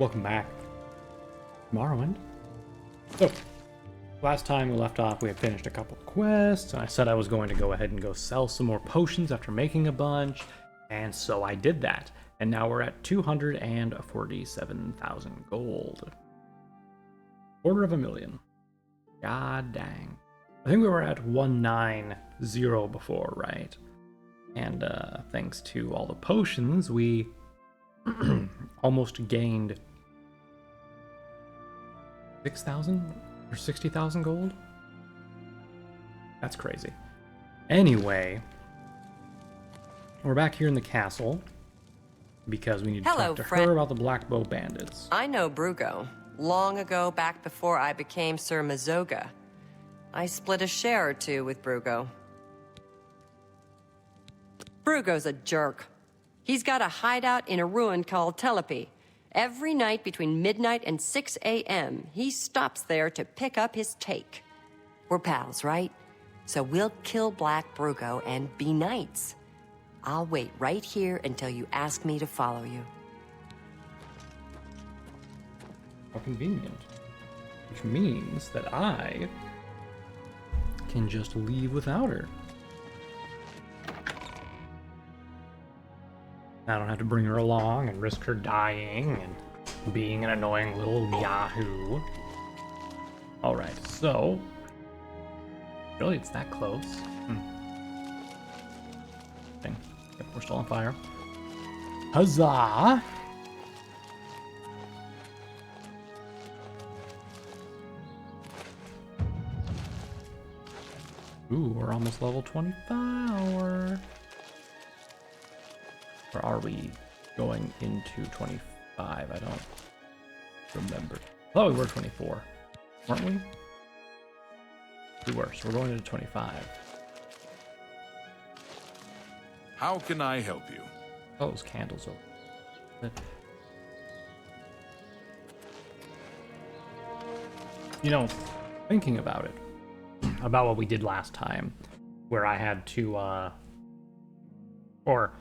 Welcome back, Morrowind. So, last time we left off, we had finished a couple of quests, and I said I was going to go ahead and go sell some more potions after making a bunch, and so I did that. And now we're at 247,000 gold. $250,000. God dang. I think we were at 190 before, right? And thanks to all the potions, we almost gained 6,000 or 60,000 gold. That's crazy. Anyway, we're back here in the castle because we need to talk to her about the Blackbow bandits. I know Brugo. Long ago, back before I became Sir Mazoga. I split a share or two with Brugo. Brugo's a jerk. He's got a hideout in a ruin called Telepi. Every night between midnight and 6 a.m., he stops there to pick up his take. We're pals, right? So we'll kill Black Brugo and be knights. I'll wait right here until you ask me to follow you. How convenient. Which means that I can just leave without her. I don't have to bring her along and risk her dying and being an annoying little yahoo. Alright, so... Really, it's that close? Thing. Yep, we're still on fire. Huzzah! Ooh, we're almost level 25. Or are we going into 25? I don't remember. Oh, we were 24. Weren't we? We were, so we're going into 25. How can I help you? Oh, those candles open. You know, thinking about it, about what we did last time, where I had to, or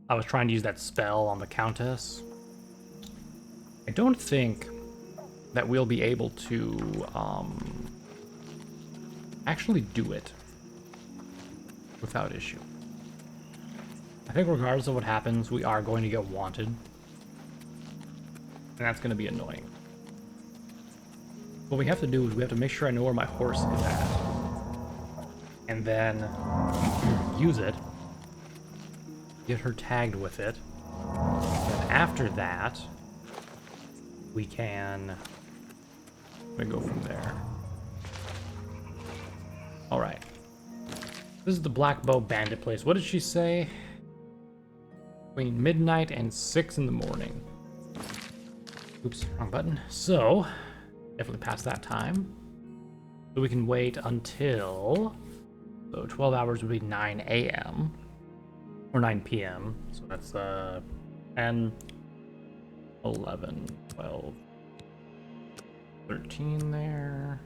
I was trying to use that spell on the Countess. I don't think that we'll be able to, actually do it without issue. I think regardless of what happens, we are going to get wanted. And that's going to be annoying. What we have to do is we have to make sure I know where my horse is at. And then use it. Get her tagged with it. And after that, we can go from there. Alright. This is the Blackbow bandit place. What did she say? Between midnight and 6 in the morning. Oops, wrong button. So, definitely past that time. So we can wait until... So 12 hours would be 9 a.m. Or 9 p.m. So that's 10, 11, 12, 13 there.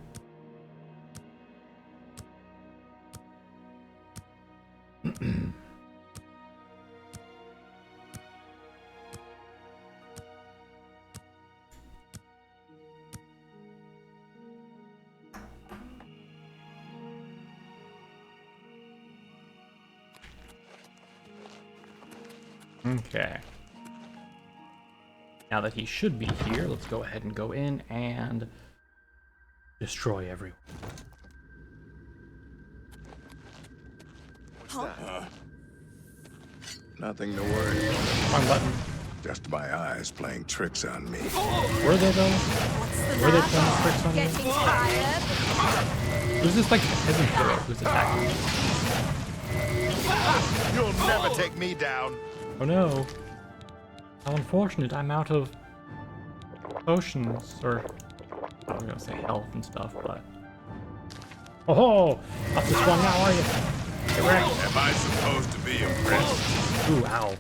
Okay. Now that he should be here, let's go ahead and go in and destroy everyone. Nothing to worry about. Wrong button. Just my eyes playing tricks on me. Were they though? Were they playing tricks on Getting me? tired? Who's this like peasant girl who's attacking me? You'll never take me down. Oh no. How unfortunate, I'm out of potions, or I was gonna say health and stuff, but... Oh, up this one now, are you? Get wrecked. Am I supposed to be impressed? Ooh, ow.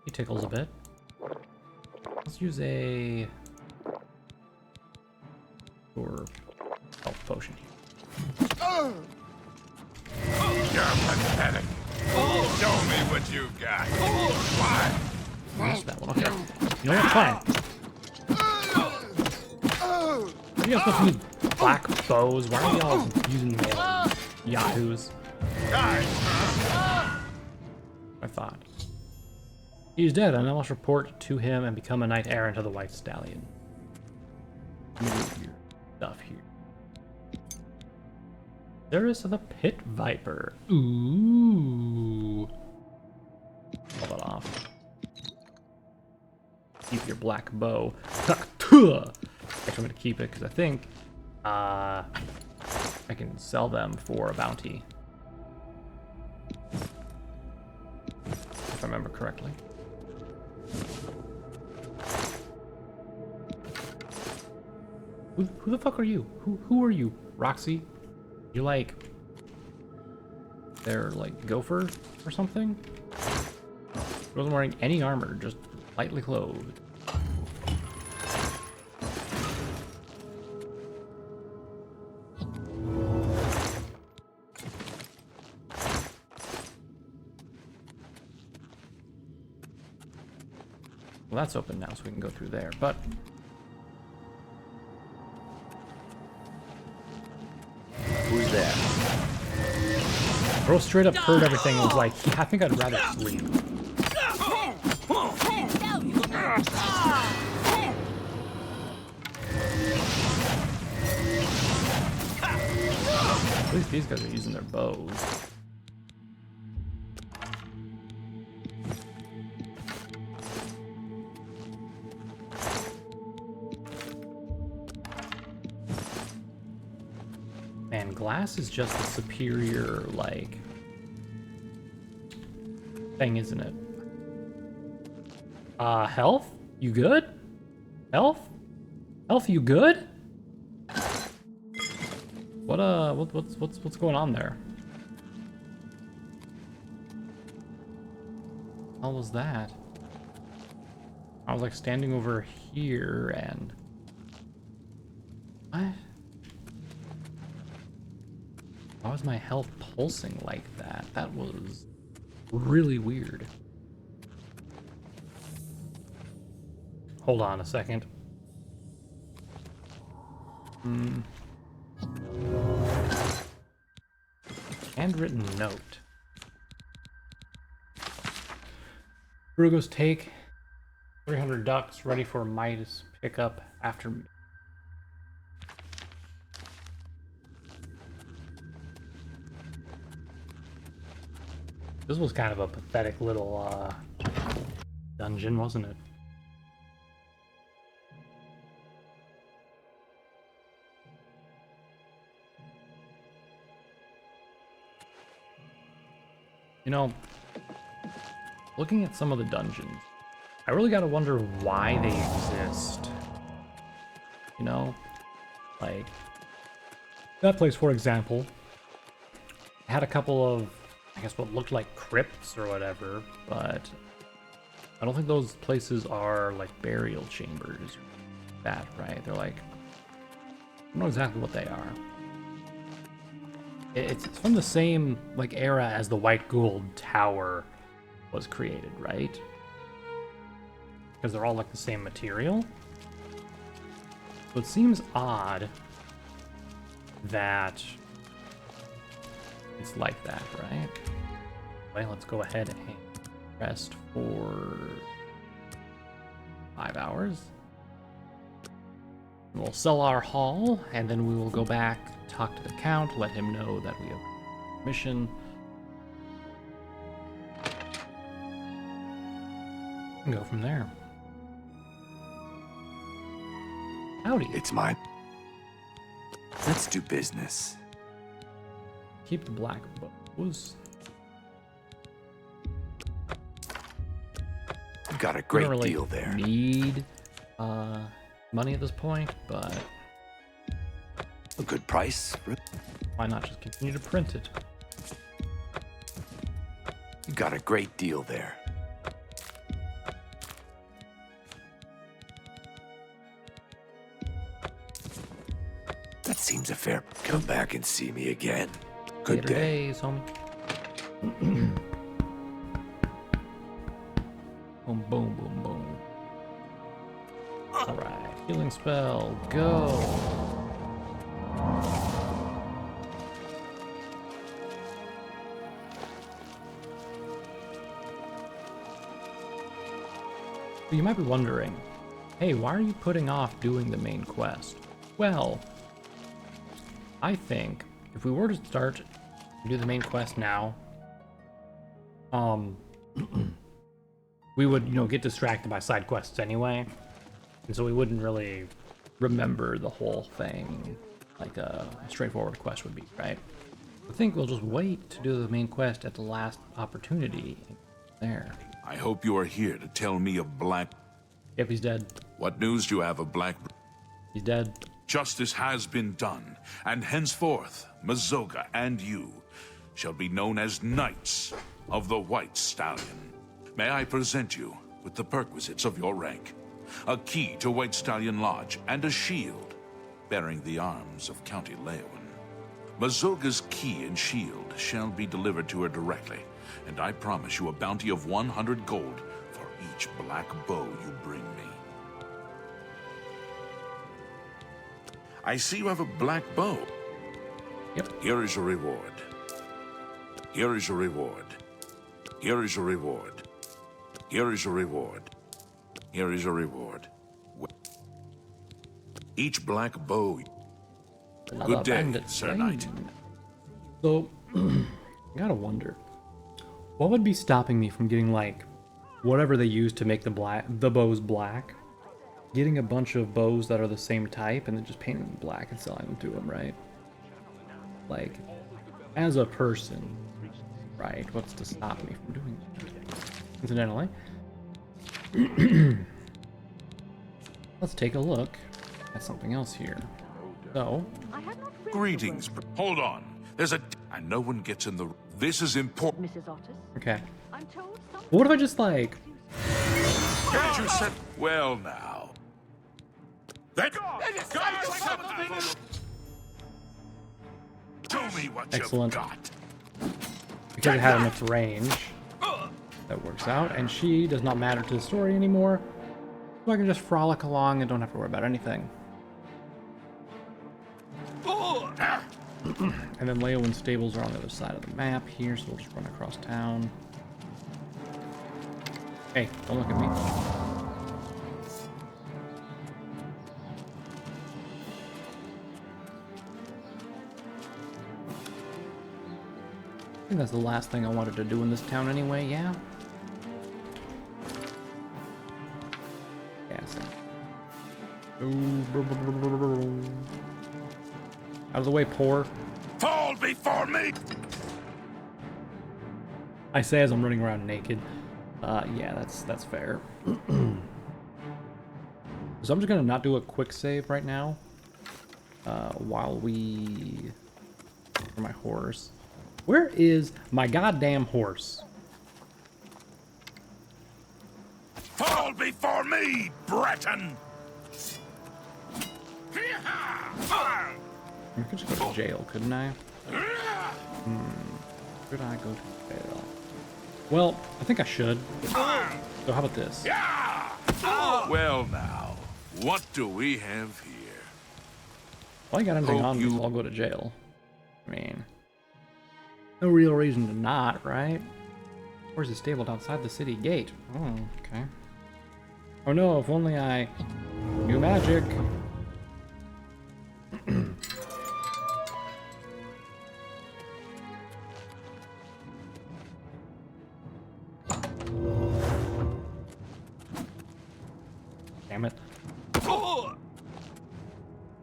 He tickles a bit. Let's use a... or health potion here. You're pathetic. Show me what you got. Why? Missed that one, okay. You know what, fine. You guys supposed to use black bows? Why are y'all using melee yahoos? I thought. He's dead, and I must report to him and become a knight errant of the White Stallion. Let me do your stuff here. There is the Pit Viper. Ooh. Pull that off. Keep your black bow. Actually, I'm gonna keep it because I think I can sell them for a bounty. If I remember correctly. Who the fuck are you? Who are you, Roxy? You like they're like gopher or something? She wasn't wearing any armor, just lightly clothed. Well, that's open now, so we can go through there, but Who's there? bro straight up heard everything and was like, yeah, I think I'd rather sleep. At least these guys are using their bows. Man, glass is just a superior, like, thing, isn't it? Health? You good? Health? Health, you good? What's going on there? How was that? I was like standing over here and what? Why was my health pulsing like that? That was really weird. Hold on a second. Handwritten note. Brugo's take. 300 ducks ready for Midas pickup after me. This was kind of a pathetic little dungeon, wasn't it? You know, looking at some of the dungeons, I really gotta wonder why they exist. You know? Like, that place, for example, had a couple of, I guess, what looked like crypts or whatever, but I don't think those places are like burial chambers. That, right? They're like, I don't know exactly what they are. It's from the same like era as the White Gold Tower was created, right? Because they're all like the same material. So it seems odd that it's like that, right? Well, let's go ahead and rest for 5 hours. We'll sell our haul, and then we will go back, talk to the Count, let him know that we have mission. And go from there. Howdy. It's mine. Let's do business. Keep the black bows. Got a We great don't really deal there. need money at this point, but A good price. why not just continue to print it? You got a great deal there. That seems a fair. Come back and see me again. Good Later day. days, homie. Boom, boom, boom, boom. Alright, healing spell, go. So you might be wondering, hey, why are you putting off doing the main quest? Well, I think if we were to start to do the main quest now, we would, you know, get distracted by side quests anyway, and so we wouldn't really remember the whole thing like a straightforward quest would be, right? I think we'll just wait to do the main quest at the last opportunity. There. I hope you are here to tell me of Black... Yep, he's dead. What news do you have of Black... He's dead. Justice has been done, and henceforth, Mazoga and you shall be known as Knights of the White Stallion. May I present you with the perquisites of your rank, a key to White Stallion Lodge, and a shield bearing the arms of County Leowen. Mazoga's key and shield shall be delivered to her directly, and I promise you a bounty of 100 gold for each black bow you bring me. I see you have a black bow. Yep. Here is your reward. Here is your reward. Here is your reward. Here is your reward. Here is your reward. Each black bow. Another Good day, bandit Sir slain. Knight. So, I gotta wonder, what would be stopping me from getting, like, whatever they use to make the bows black? Getting a bunch of bows that are the same type and then just painting them black and selling them to them, right? Like, as a person, right? What's to stop me from doing that? Incidentally, let's take a look at something else here. So, Greetings. Hold on. There's a... And no one gets in the... This is important. Mrs. Otis, okay. I'm told some... What if I just, like... Can't you set... Well, now. That... Show me what Excellent. you've got. Because it had enough range, that works out, and she does not matter to the story anymore, so I can just frolic along and don't have to worry about anything. And then Leowen stables are on the other side of the map here, so we'll just run across town. Hey, don't look at me. I think that's the last thing I wanted to do in this town anyway, yeah? Yes. Out of the way, poor. Fall before me! I say as I'm running around naked. Yeah, that's fair. So I'm just gonna not do a quick save right now. While we... For my horse. Where is my goddamn horse? Fall before me, Breton! I could just go to jail, couldn't I? Could I go to jail? Well, I think I should. So how about this? Well now, what do we have here? Well, I got anything Hope on me, you- so I'll go to jail. I mean, no real reason to not, right? Horse is stabled outside the city gate. Oh, okay. Oh no, if only I knew magic. Damn it.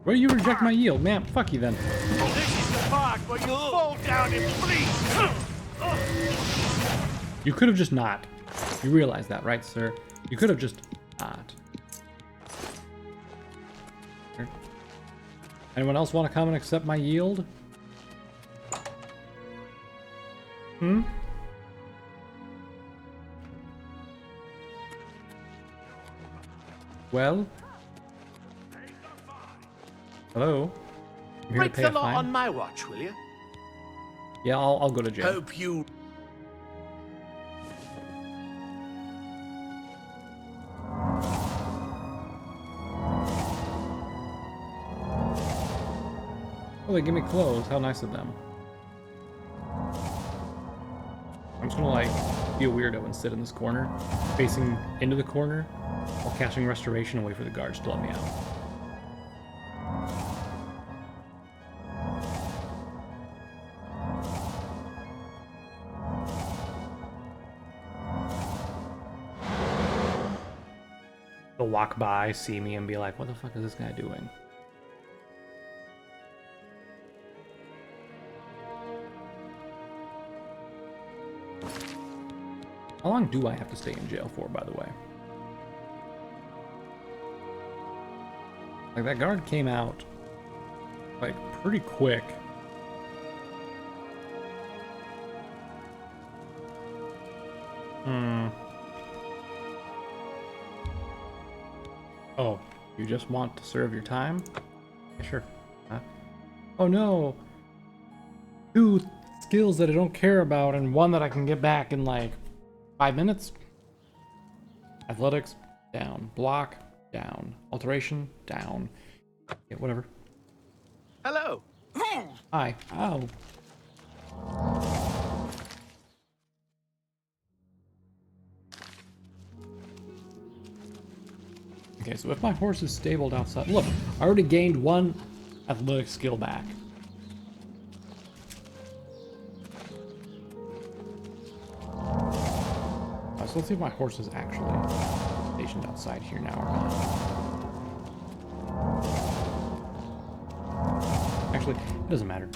Where you reject my yield, man? Fuck you then. This is the part where you fall down and bleed. You could have just not. You realize that, right, sir? You could have just not. Here. Anyone else want to come and accept my yield? Hmm? Well? Hello? I'm here to Break pay the a law fine. on my watch, will you? Yeah, I'll go to jail. Hope you... Oh, they give me clothes. How nice of them. I'm just gonna, like, be a weirdo and sit in this corner, facing into the corner, while casting Restoration and wait for the guards to let me out. They'll walk by, see me, and be like, what the fuck is this guy doing? How long do I have to stay in jail for, by the way? Like, that guard came out, like, pretty quick. Oh, you just want to serve your time? Yeah, sure. Huh? Oh no! 2 skills that I don't care about and 1 that I can get back in like 5 minutes? Athletics, down. Block, down. Alteration, down. Yeah, whatever. Hello. Hi. Ow. Okay, so if my horse is stabled outside... Look, I already gained 1 athletic skill back. So let's see if my horse is actually stationed outside here now or not. Actually, it doesn't matter.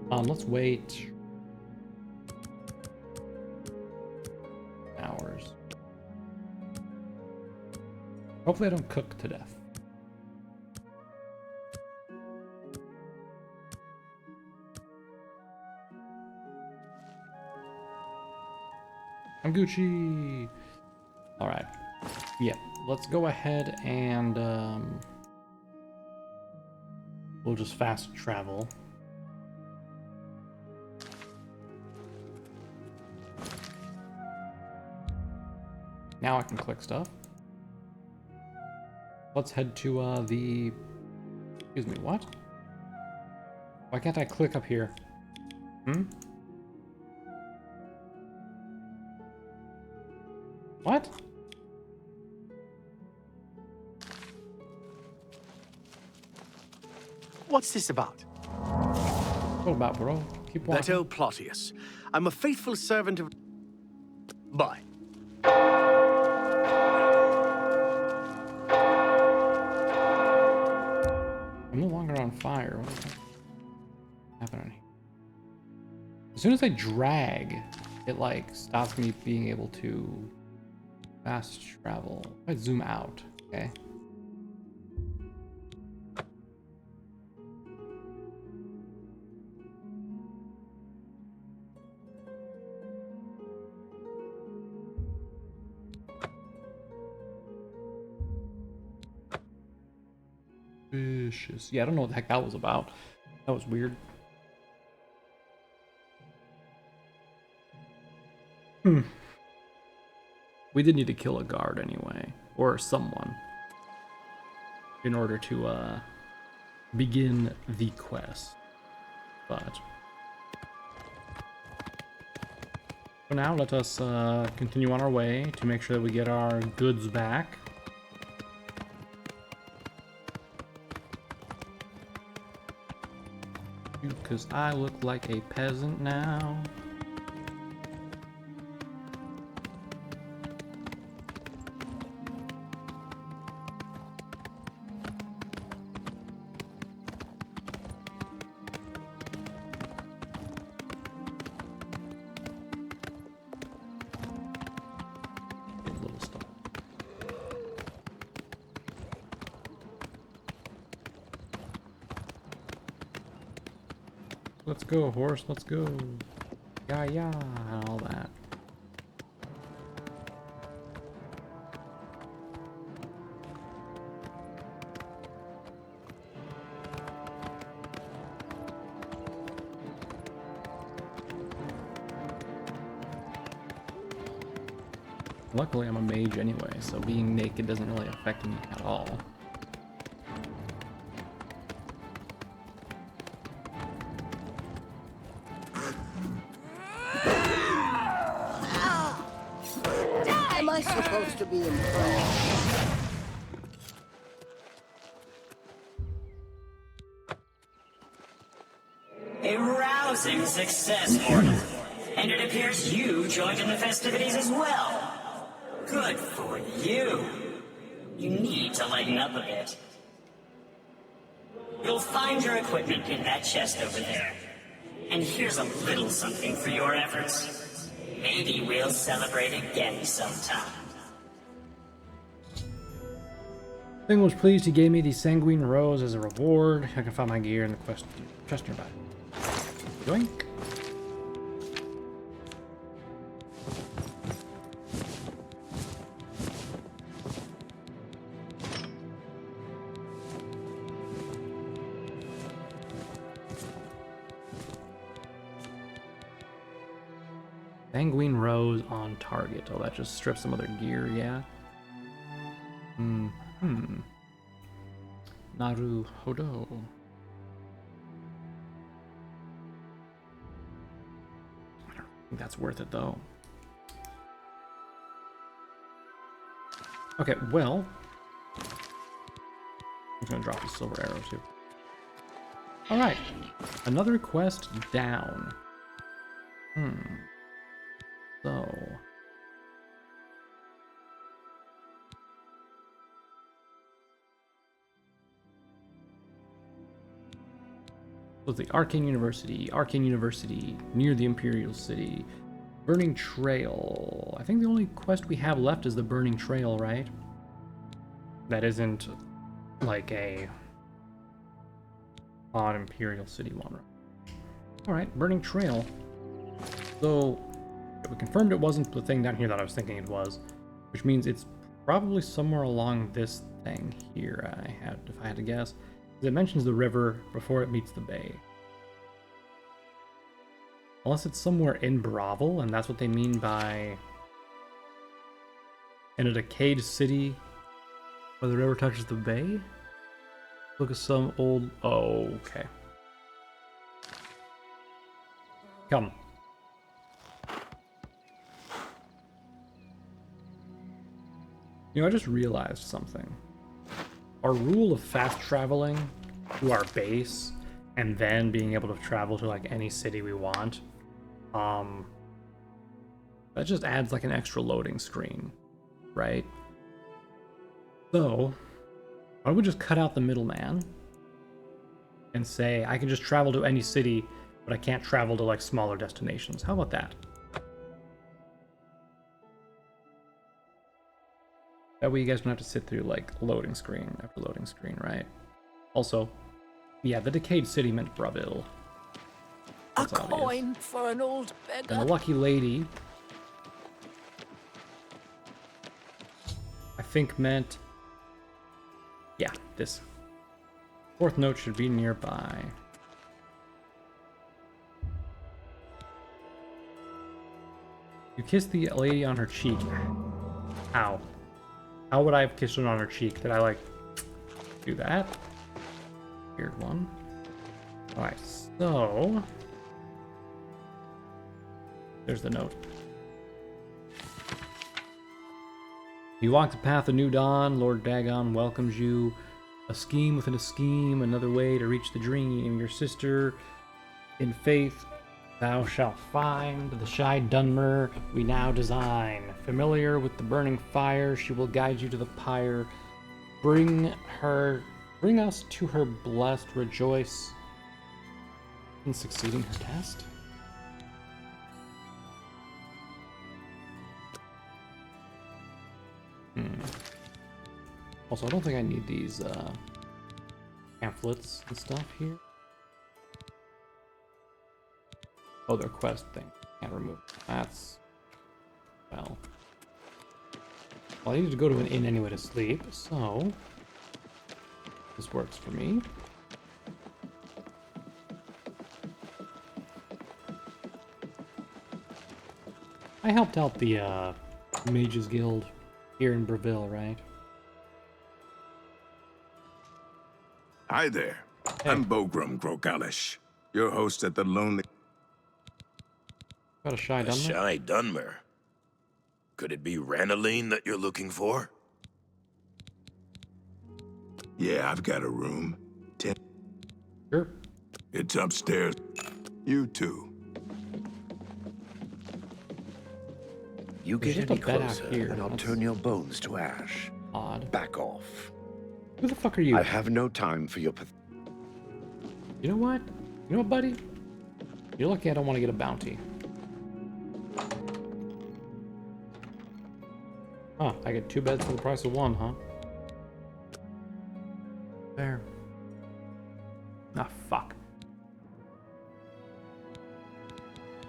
Let's wait... hours. Hopefully I don't cook to death. I'm Gucci! Alright. Yeah, let's go ahead and we'll just fast travel. Now I can click stuff. Let's head to the... Excuse me, what? Why can't I click up here? What? What's this about? What about, bro? Keep walking. Beto Plotius. I'm a faithful servant of... Bye. I'm no longer on fire. What is happening here? As soon as I drag, it like stops me being able to fast travel. If I zoom out, okay. Vicious. Yeah, I don't know what the heck that was about. That was weird. We did need to kill a guard anyway, or someone, in order to begin the quest. But for now, let us continue on our way to make sure that we get our goods back. Because I look like a peasant now. Little stuff. Let's go, horse, let's go. Yeah, yeah, and all that. Luckily, I'm a mage anyway, so being naked doesn't really affect me at all. supposed to be impressed. A rousing success, Mortal. And it appears you joined in the festivities as well. Good for you. You need to lighten up a bit. You'll find your equipment in that chest over there. And here's a little something for your efforts. Maybe we'll celebrate again sometime. Thing was pleased he gave me the Sanguine Rose as a reward. I can find my gear in the quest chest nearby. Doink. Sanguine Rose on target. Oh, that just strips some of their gear, yeah. Naru Hodo. I don't think that's worth it though. Okay, well, I'm gonna drop the silver arrows here. All right, another quest down. So. Was the Arcane University, near the Imperial City. Burning Trail. I think the only quest we have left is the Burning Trail, right? That isn't like a odd Imperial City one, right? Alright, Burning Trail. So, we confirmed it wasn't the thing down here that I was thinking it was, which means it's probably somewhere along this thing here, if I had to guess. It mentions the river before it meets the bay. Unless it's somewhere in Bravel, and that's what they mean by in a decayed city where the river touches the bay? Look at some old... Oh, okay. Come. You know, I just realized something. Our rule of fast traveling to our base and then being able to travel to like any city we want, that just adds like an extra loading screen, right? So, why don't we just cut out the middleman and say I can just travel to any city, but I can't travel to like smaller destinations? How about that? That way you guys don't have to sit through like loading screen after loading screen, right? Also, yeah, the decayed city meant Bravil. That's a obvious. coin for an old beggar. And the lucky lady, I think meant, yeah, this. Fourth note should be nearby. You kissed the lady on her cheek. How? How would I have kissed her on her cheek? Did I, like, do that? Weird one. Alright, so... There's the note. You walk the path of new dawn. Lord Dagon welcomes you. A scheme within a scheme, another way to reach the dream. Your sister, in faith, thou shalt find the shy Dunmer we now design. Familiar with the burning fire, she will guide you to the pyre. Bring us to her blessed, rejoice in succeeding her test. Also, I don't think I need these pamphlets and stuff here. Oh, their quest thing. Can't remove. That's... Well, I needed to go to an inn anyway to sleep, so... This works for me. I helped out the Mages Guild here in Bravil, right? Hi there. Hey. I'm Bogram Grogalish, your host at the Lonely... Got a shy Dunmer? Shy Dunmer. Could it be Ranaline that you're looking for? Yeah, I've got a room. Sure. It's upstairs. You too. You There's get just any a bed out closer, here. and I'll That's turn your bones to ash. Odd. Back off. Who the fuck are you? I have no time for your You know what? You know what, buddy? You're lucky I don't want to get a bounty. Huh, I get 2 beds for the price of 1, huh? There. Ah, fuck.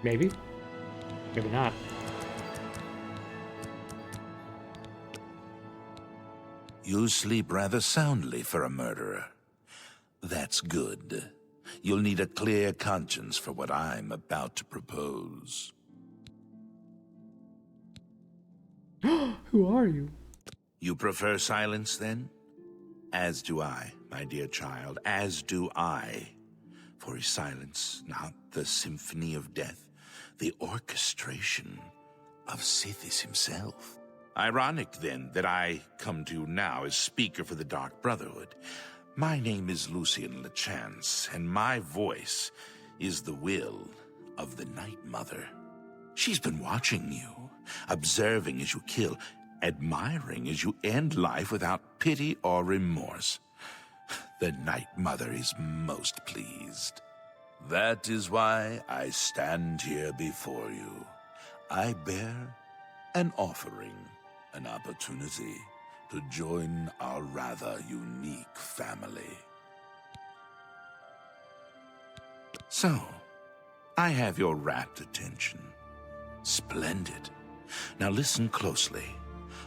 Maybe? Maybe not. You sleep rather soundly for a murderer. That's good. You'll need a clear conscience for what I'm about to propose. Who are you? You prefer silence, then? As do I, my dear child, as do I. For is silence not the symphony of death, the orchestration of Sithis himself? Ironic, then, that I come to you now as speaker for the Dark Brotherhood. My name is Lucian LeChance, and my voice is the will of the Night Mother. She's been watching you, observing as you kill, admiring as you end life without pity or remorse. The Night Mother is most pleased. That is why I stand here before you. I bear an offering, an opportunity to join our rather unique family. So, I have your rapt attention. Splendid. Now listen closely.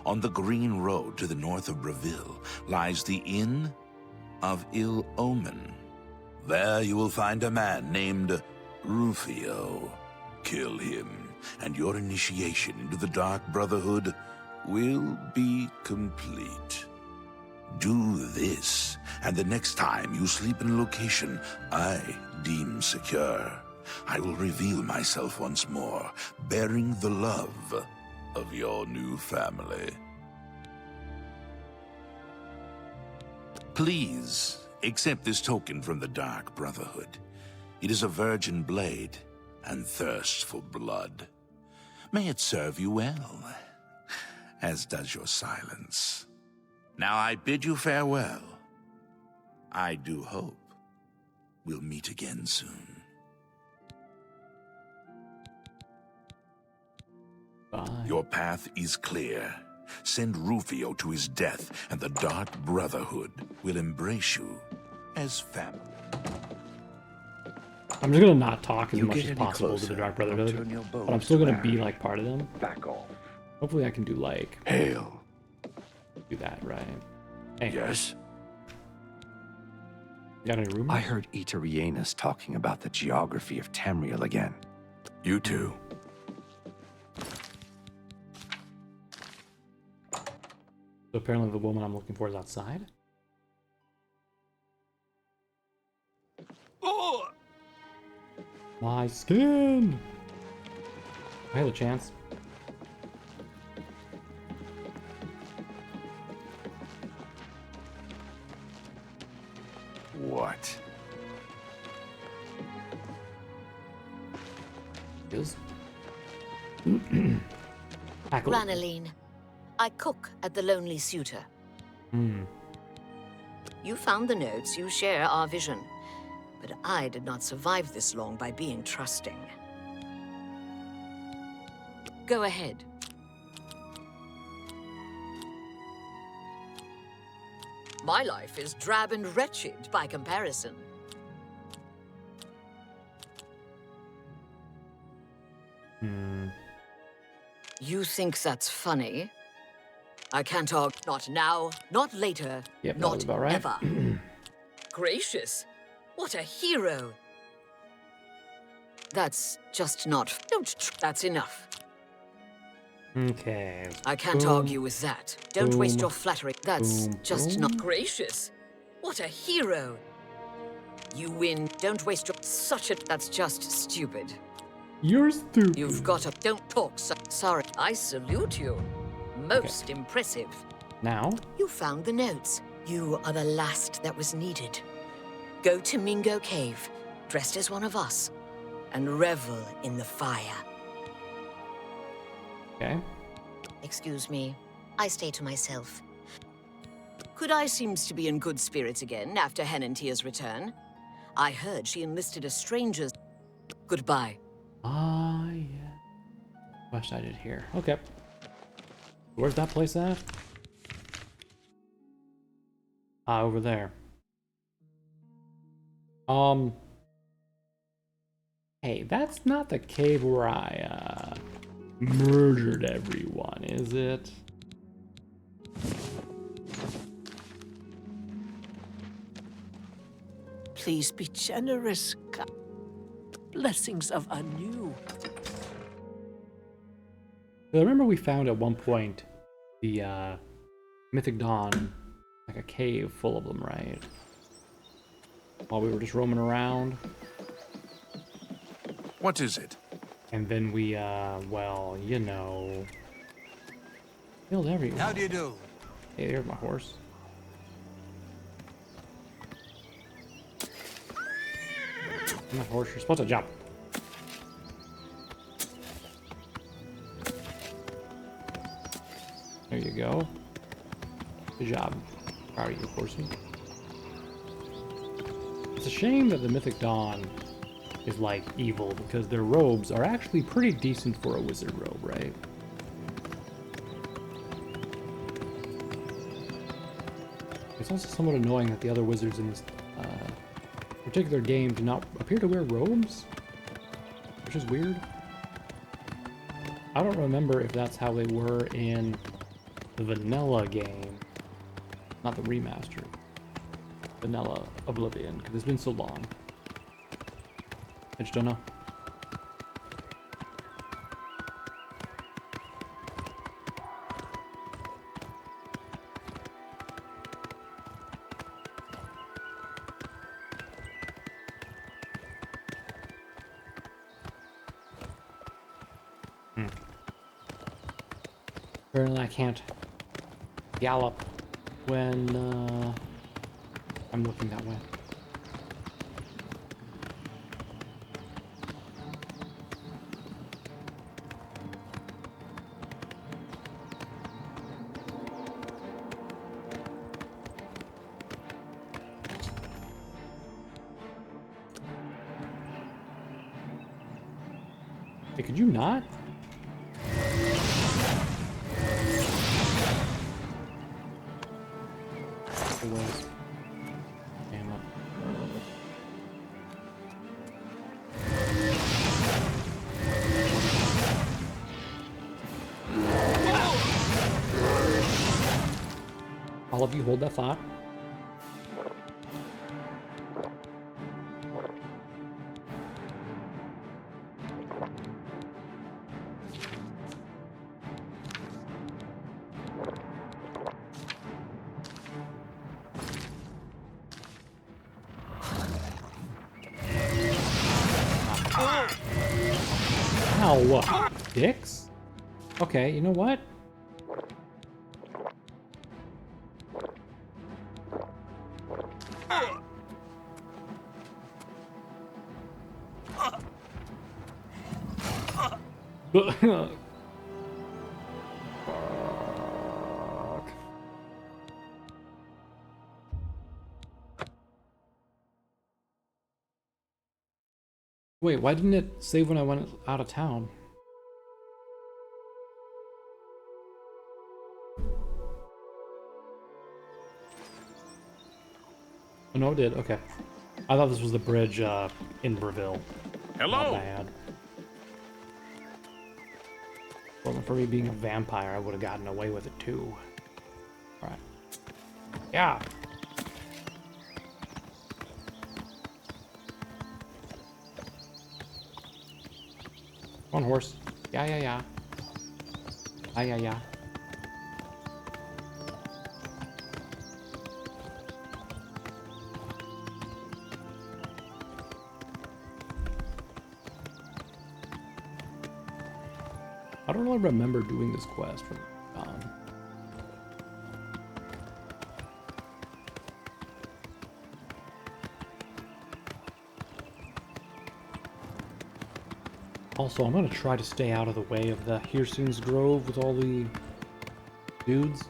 On the green road to the north of Breville lies the Inn of Ill Omen. There you will find a man named Rufio. Kill him, and your initiation into the Dark Brotherhood will be complete. Do this, and the next time you sleep in a location I deem secure, I will reveal myself once more, bearing the love of your new family. Please accept this token from the Dark Brotherhood. It is a virgin blade and thirsts for blood. May it serve you well, as does your silence. Now I bid you farewell. I do hope we'll meet again soon. Bye. Your path is clear. Send Rufio to his death, and the Dark Brotherhood will embrace you as family. I'm just gonna not talk as You much get as any possible to closer, the Dark I'll Brotherhood, turn your but I'm bones still to gonna be ash. like part of them. Back off. Hopefully I can do like Hail. do that right. Hey, Yes? you got any rumors? I heard Eterianus talking about the geography of Tamriel again. You too. So apparently the woman I'm looking for is outside. Oh! My skin. I had a chance. What? Is. Tackle. Ranaline, I cook at the Lonely Suitor. You found the notes, you share our vision. But I did not survive this long by being trusting. Go ahead. My life is drab and wretched by comparison. You think that's funny? I can't talk. Not now, not later, Yep, that not was about right. ever. Gracious, what a hero! That's just not. That's enough. Okay. I can't Boom. argue with that. Don't waste Boom. your flattery. That's Boom. just Boom. not gracious. What a hero! You win. Don't waste your. Such a. That's just stupid. You're stupid. You've got to... Don't talk so... Sorry. I salute you. Most impressive. Now? You found the notes. You are the last that was needed. Go to Mingo Cave, dressed as one of us, and revel in the fire. Okay. Excuse me. I stay to myself. Kudai seems to be in good spirits again after Henantia's return. I heard she enlisted a stranger's... Goodbye. Ah, yeah. Quest I did here. Okay. Where's that place at? Ah, over there. Hey, that's not the cave where I, murdered everyone, is it? Please be generous. Blessings of anew. I remember we found at one point the Mythic Dawn, like a cave full of them, right? While we were just roaming around. What is it? And then we, well, you know, killed everyone. How do you do? Hey, there's my horse. My horse, you're supposed to jump. There you go. Good job. Proud of you, horsey. It's a shame that the Mythic Dawn is like evil because their robes are actually pretty decent for a wizard robe, right? It's also somewhat annoying that the other wizards in this particular game do not appear to wear robes, which is weird. I don't remember if that's how they were in the vanilla game, not the remaster. Vanilla Oblivion, because it's been so long. I just don't know. Apparently I can't gallop when I'm looking that way. Hey, could you not? Damn it. All of you hold that thought. Ow! Dicks? Okay, you know what? Fuck. Wait, why didn't it save when I went out of town? Oh, no, it did. Okay. I thought this was the bridge in Breville. Hello. Not bad. Well, for me being a vampire, I would have gotten away with it too. All right. Yeah. Come on, horse. Yeah, yeah, yeah. Ah, yeah, yeah. I don't really remember doing this quest from John. Also, I'm gonna try to stay out of the way of the Hirsun's Grove with all the dudes.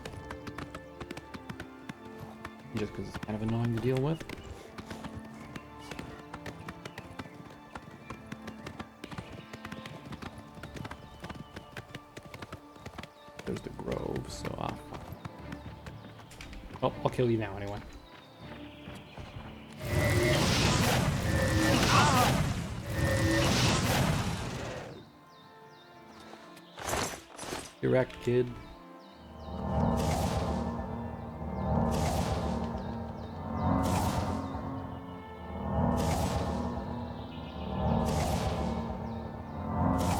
Just because it's kind of annoying to deal with. There's the grove, so oh, I'll kill you now anyway. You're wrecked, kid.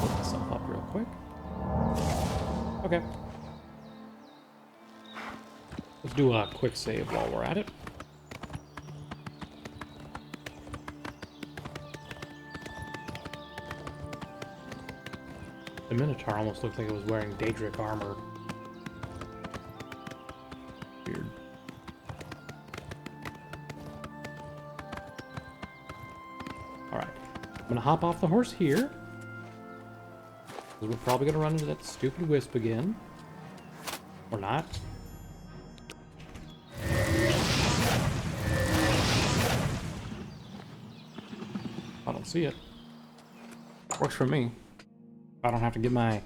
Put myself up real quick. Okay. Let's do a quick save while we're at it. The Minotaur almost looked like it was wearing Daedric armor. Weird. Alright. I'm gonna hop off the horse here. Because we're probably gonna run into that stupid wisp again. Or not. I don't see it. Works for me. I don't have to get my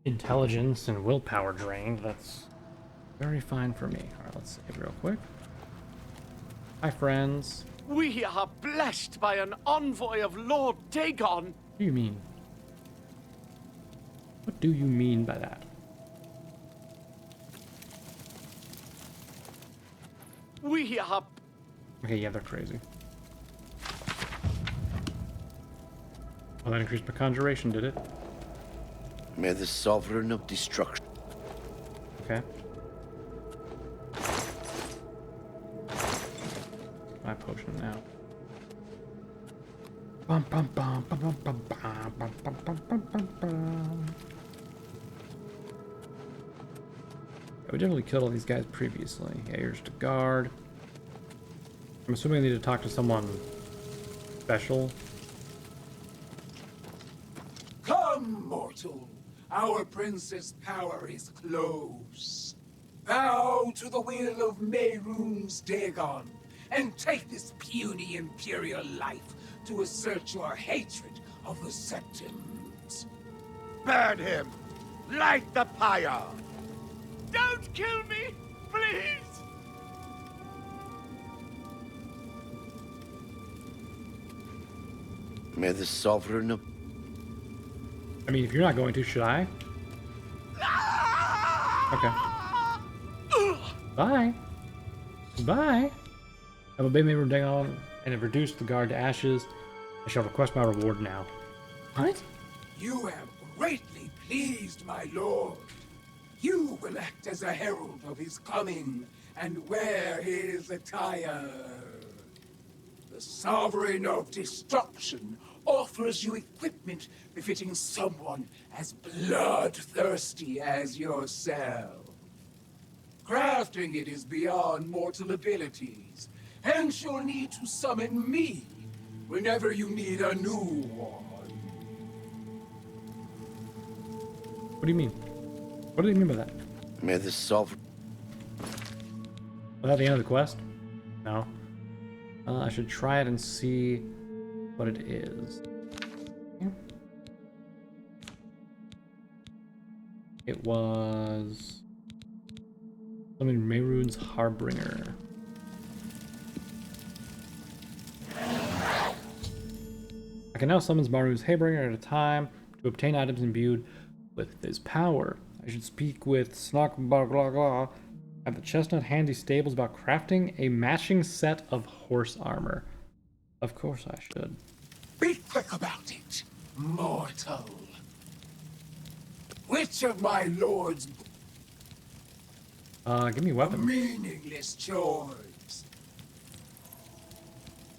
intelligence and willpower drained. That's very fine for me. Alright, let's save real quick. Hi, friends. We are blessed by an envoy of Lord Dagon. What do you mean? What do you mean by that? We are... Okay, yeah, they're crazy. Well, that increased my conjuration, did it? May the Sovereign of Destruction. Okay. My potion now. Bum, bum, bum, bum, bum, bum, bum, bum, bum, bum, bum, bum, bum. Yeah, we definitely killed all these guys previously. Yeah, here's the guard. I'm assuming I need to talk to someone special. Come, mortal. Our prince's power is close. Bow to the will of Mehrunes Dagon, and take this puny imperial life to assert your hatred of the Septons. Burn him! Light the pyre! Don't kill me, please! May the Sovereign of... I mean, if you're not going to, should I? Okay. Bye. Bye. I've obeyed Mehrunes Dagon and have reduced the guard to ashes. I shall request my reward now. What? You have greatly pleased my lord. You will act as a herald of his coming and wear his attire. The Sovereign of Destruction offers you equipment befitting someone as bloodthirsty as yourself. Crafting it is beyond mortal abilities, hence you'll need to summon me whenever you need a new one. What do you mean? What do you mean by that? May the Sovereign... Was that the end of the quest? No. I should try it and see what it is. It was... something Mehrunes Harbinger. I can now summon Mehrunes Harbinger at a time to obtain items imbued with his power. I should speak with Snock blah blah blah at the Chestnut Handy Stables about crafting a matching set of horse armor. Of course I should. Be quick about it, mortal. Which of my lord's Give me a weapon. meaningless chores?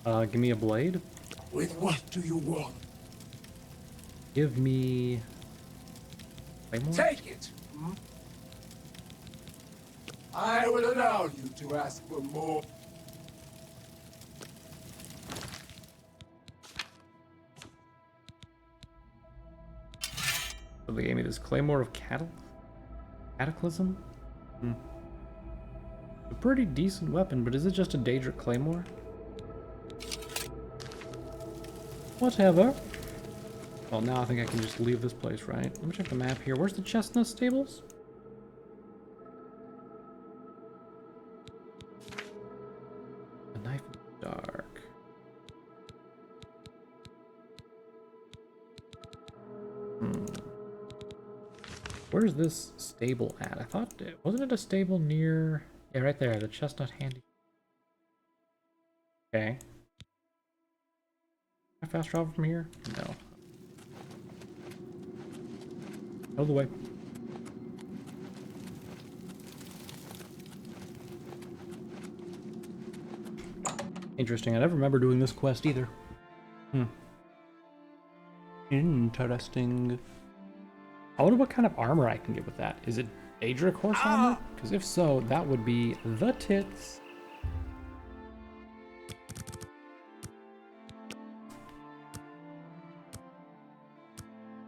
Give me a blade. With what do you want? Give me Claymore? Take it. I will allow you to ask for more. So they gave me this Claymore of Cataclysm? A pretty decent weapon, but is it just a Daedric Claymore? Whatever. Well, now I think I can just leave this place, right? Let me check the map here. Where's the Chestnut Stables? A knife in the dark. Where's this stable at? I thought wasn't it a stable near? Yeah, right there. The Chestnut Handy. Okay. Can I fast travel from here? No. Out of the way. Interesting. I never remember doing this quest either. Interesting. I wonder what kind of armor I can get with that. Is it Daedric horse armor? Because if so, that would be the tits.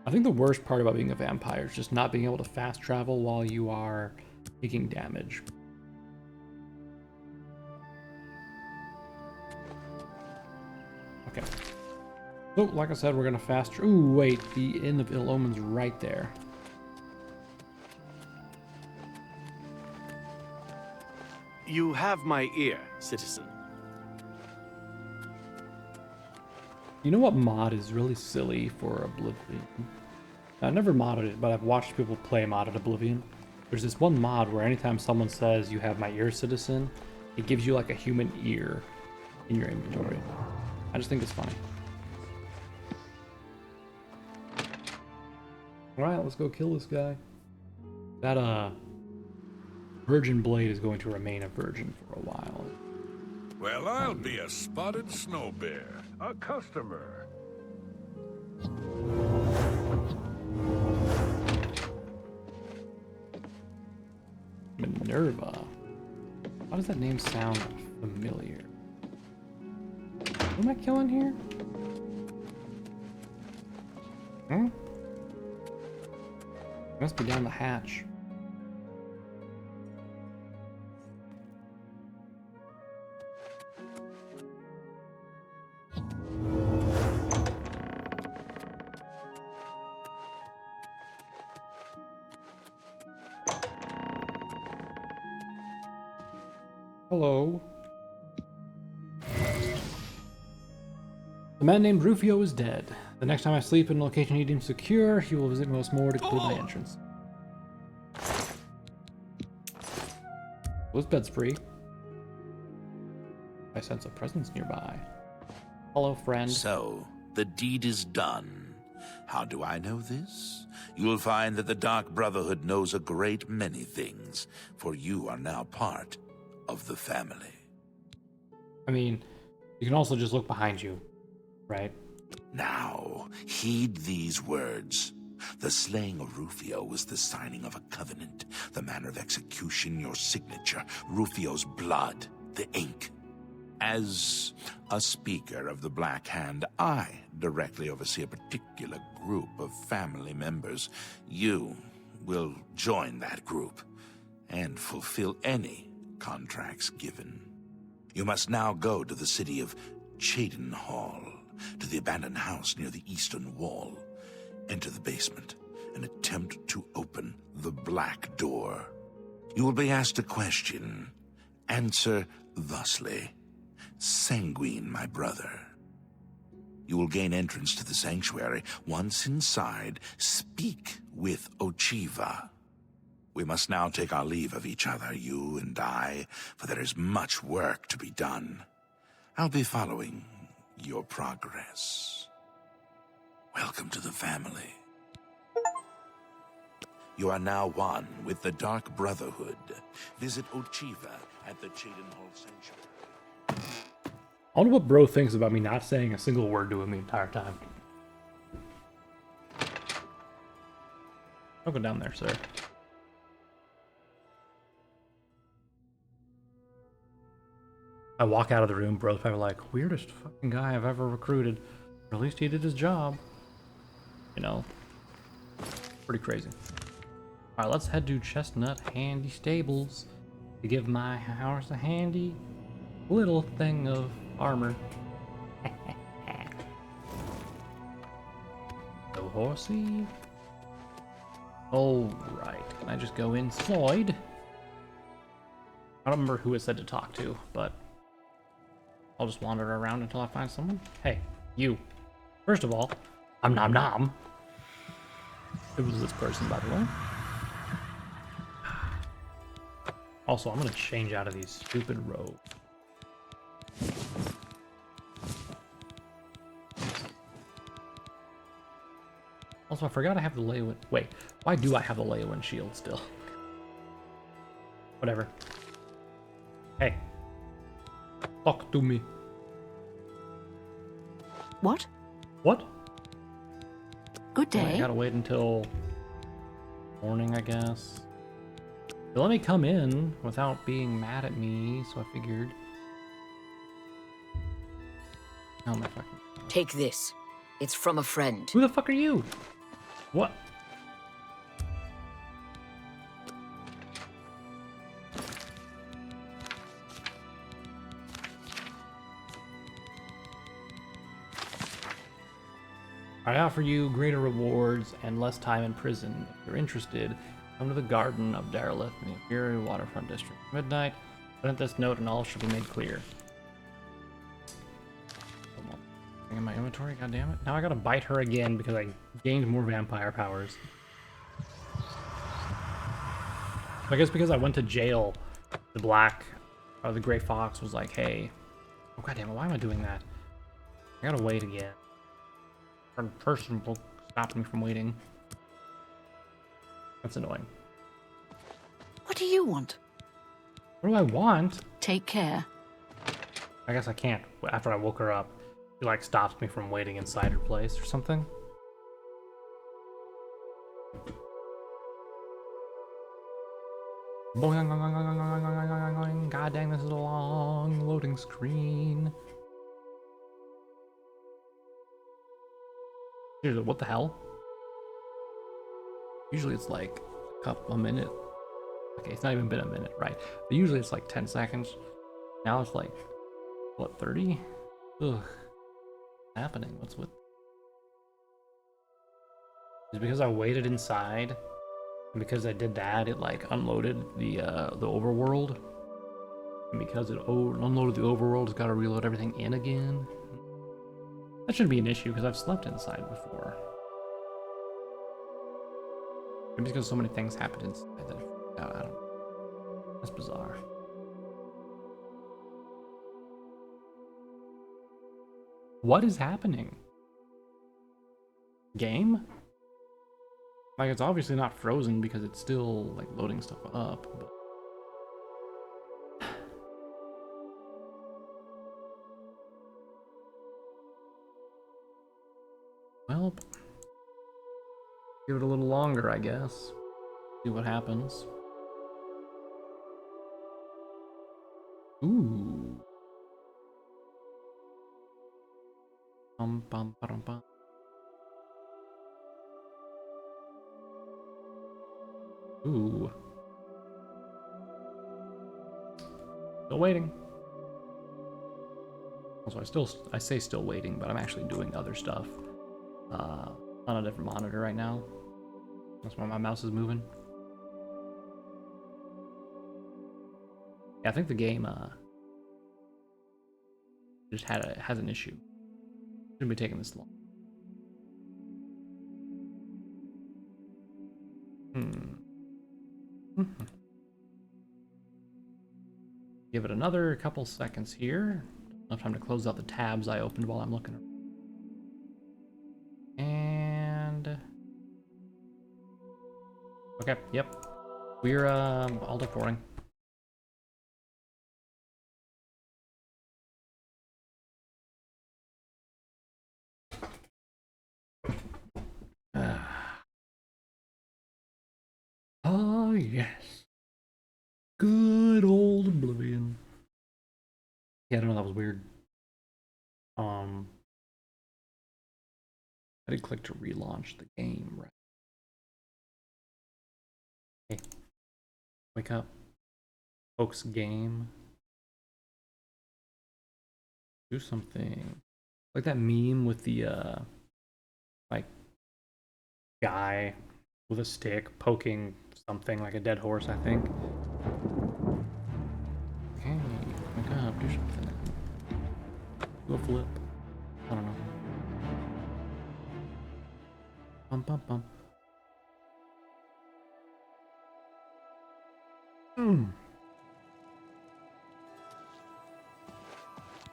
I think the worst part about being a vampire is just not being able to fast travel while you are taking damage. Okay. So, like I said, we're gonna fast. Ooh, wait, the Inn of Ill Omen's right there. You have my ear, citizen. You know what mod is really silly for Oblivion? I never modded it, but I've watched people play modded Oblivion. There's this one mod where anytime someone says you have my ear, citizen, it gives you like a human ear in your inventory. I just think it's funny. Alright, let's go kill this guy. That virgin blade is going to remain a virgin for a while. Well, I'll be a spotted snow bear. A customer. Minerva. How does that name sound familiar? Who am I killing here? Hmm? Must be down the hatch. Hello. The man named Rufio is dead. The next time I sleep in a location he deems secure, he will visit me once more to complete my entrance. Well, this bed's free. I sense a presence nearby. Hello, friend. So, the deed is done. How do I know this? You'll find that the Dark Brotherhood knows a great many things, for you are now part of the family. I mean, you can also just look behind you, right? Now, heed these words. The slaying of Rufio was the signing of a covenant. The manner of execution, your signature. Rufio's blood, the ink. As a speaker of the Black Hand, I directly oversee a particular group of family members. You will join that group and fulfill any contracts given. You must now go to the city of Cheydinhall, to the abandoned house near the eastern wall. Enter the basement and attempt to open the black door. You will be asked a question. Answer thusly. Sanguine, my brother. You will gain entrance to the sanctuary. Once inside, speak with Ochiva. We must now take our leave of each other, you and I, for there is much work to be done. I'll be following your progress. Welcome to the family. You are now one with the Dark Brotherhood. Visit Ochiva at the Cheydinhall Sanctuary. I wonder what bro thinks about me not saying a single word to him the entire time. Don't go down there, sir. I walk out of the room, bro's probably like, weirdest fucking guy I've ever recruited. Or at least he did his job. You know, pretty crazy. Alright, let's head to Chestnut Handy Stables to give my horse a handy little thing of armor. So horsey. Alright, can I just go inside? I don't remember who it said to talk to, but I'll just wander around until I find someone. Hey, you. First of all, I'm nom nom. It was this person, by the way. Also, I'm gonna change out of these stupid robes. Also, I forgot I have the Leywin. Wait, why do I have the Leywin shield still? Whatever. Hey. Talk to me. What? What? Good day. I gotta wait until morning, I guess. They let me come in without being mad at me, so I figured. Oh my fucking. Take this. It's from a friend. Who the fuck are you? What? I offer you greater rewards and less time in prison. If you're interested, come to the Garden of Darelith in the Imperial Waterfront District. Midnight. Print this note and all shall be made clear. In my inventory, god damn it. Now I gotta bite her again because I gained more vampire powers. I guess because I went to jail, the Gray Fox was like, hey, oh god damn it, why am I doing that? I gotta wait again. A person will stop me from waiting. That's annoying. What do you want? What do I want? Take care. I guess I can't after I woke her up. She like stops me from waiting inside her place or something. God dang, this is a long loading screen. Seriously, what the hell? Usually it's like a minute. Okay, it's not even been a minute, right? But usually it's like 10 seconds. Now it's like, what, 30? Ugh. What's happening? What's with... Is it because I waited inside? And because I did that, it like unloaded the overworld? And because it unloaded the overworld, it's got to reload everything in again? That shouldn't be an issue because I've slept inside before. Maybe it's because so many things happened inside that I don't know. That's bizarre. What is happening? Game? Like, it's obviously not frozen because it's still like loading stuff up, but... Well, give it a little longer, I guess. See what happens. Ooh. Bum, bum, ba-dum, bum. Ooh. Still waiting. Also, I say still waiting, but I'm actually doing other stuff on a different monitor right now. That's why my mouse is moving. Yeah, I think the game just has an issue. Shouldn't be taking this long. Give it another couple seconds here. Enough time to close out the tabs I opened while I'm looking. And okay, yep. We're all deporting. yes. Good old Oblivion. Yeah, I don't know, that was weird. I did click to relaunch the game, right? Hey, wake up. Folks, game. Do something. Like that meme with the, like, guy with a stick poking something like a dead horse, I think. Hey, wake up, do something. Do a flip. I don't know. Bum bum bum.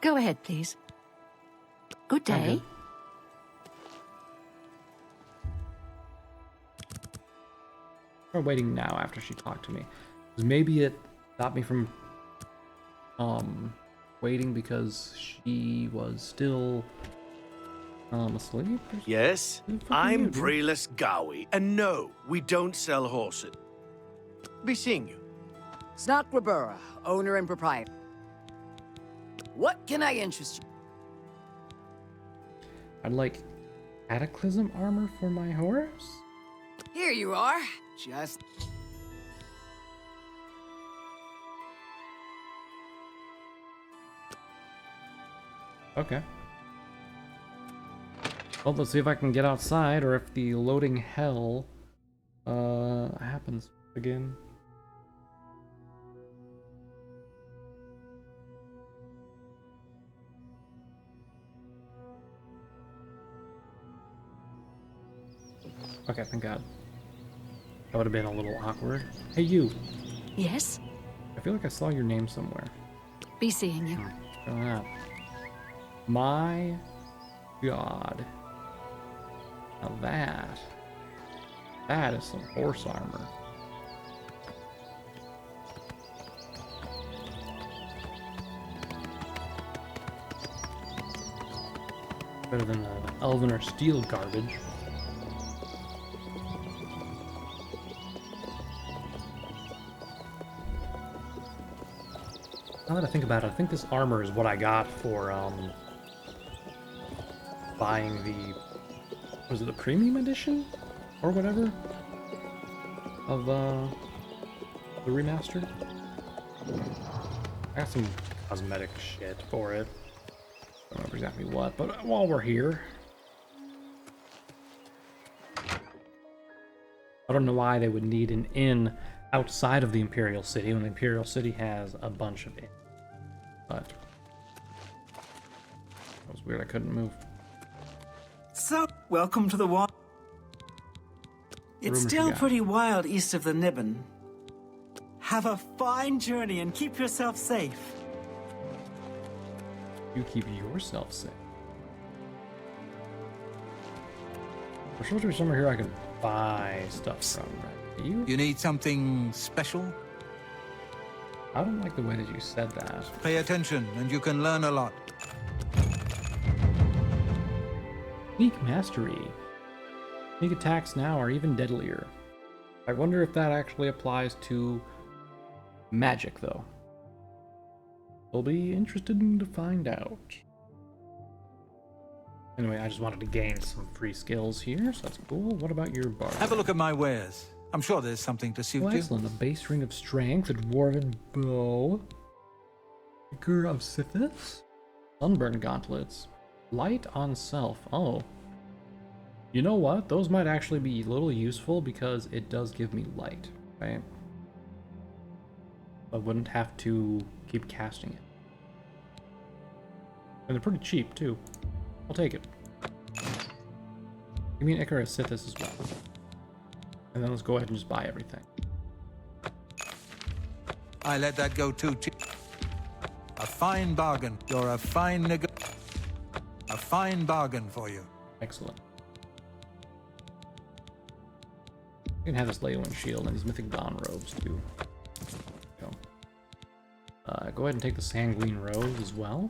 Go ahead, please. Good I'm day. good. We're waiting now after she talked to me. 'Cause maybe it stopped me from waiting because she was still asleep or something? Yes, Who the fuck are I'm you, dude? Breeless Gowie, and no, we don't sell horses. Be seeing you. Snot Grabura, owner and proprietor. What can I interest you? I'd like cataclysm armor for my horse? Here you are. Just Okay. Well, let's see if I can get outside or if the loading hell happens again. Okay, thank God. That would have been a little awkward. Hey, you. Yes? I feel like I saw your name somewhere. Be seeing you. Showing up. My God. Now that is some horse armor. Better than the elven or steel garbage. Now that I think about it, I think this armor is what I got for buying the, was it the premium edition or whatever of the remaster. I got some cosmetic shit for it. I don't remember exactly what, but while we're here, I don't know why they would need an inn outside of the Imperial City when the Imperial City has a bunch of inns. But that was weird. I couldn't move. So, welcome to the wild. It's Rumors still you got. pretty wild east of the Nibbin. Have a fine journey and keep yourself safe. You keep yourself safe. There's supposed to be somewhere here I can buy stuff from, right? You need something special? I don't like the way that you said that. Pay attention and you can learn a lot. Sneak mastery. Sneak attacks now are even deadlier. I wonder if that actually applies to magic, though. We'll be interested to find out. Anyway, I just wanted to gain some free skills here, so that's cool. What about your bar? Have a look at my wares. I'm sure there's something to suit Oh, you. excellent. A base ring of strength, a dwarven bow, Vicar of Sithis, sunburn gauntlets, light on self. Oh. You know what? Those might actually be a little useful because it does give me light, right? I wouldn't have to keep casting it. And they're pretty cheap, too. I'll take it. Give me an Icarus Sithis as well. And then let's go ahead and just buy everything. I let that go too cheap. A fine bargain. You're a fine a fine bargain for you. Excellent. You can have this Leonin shield and these Mythic Dawn robes too. Go ahead and take the Sanguine Rose as well.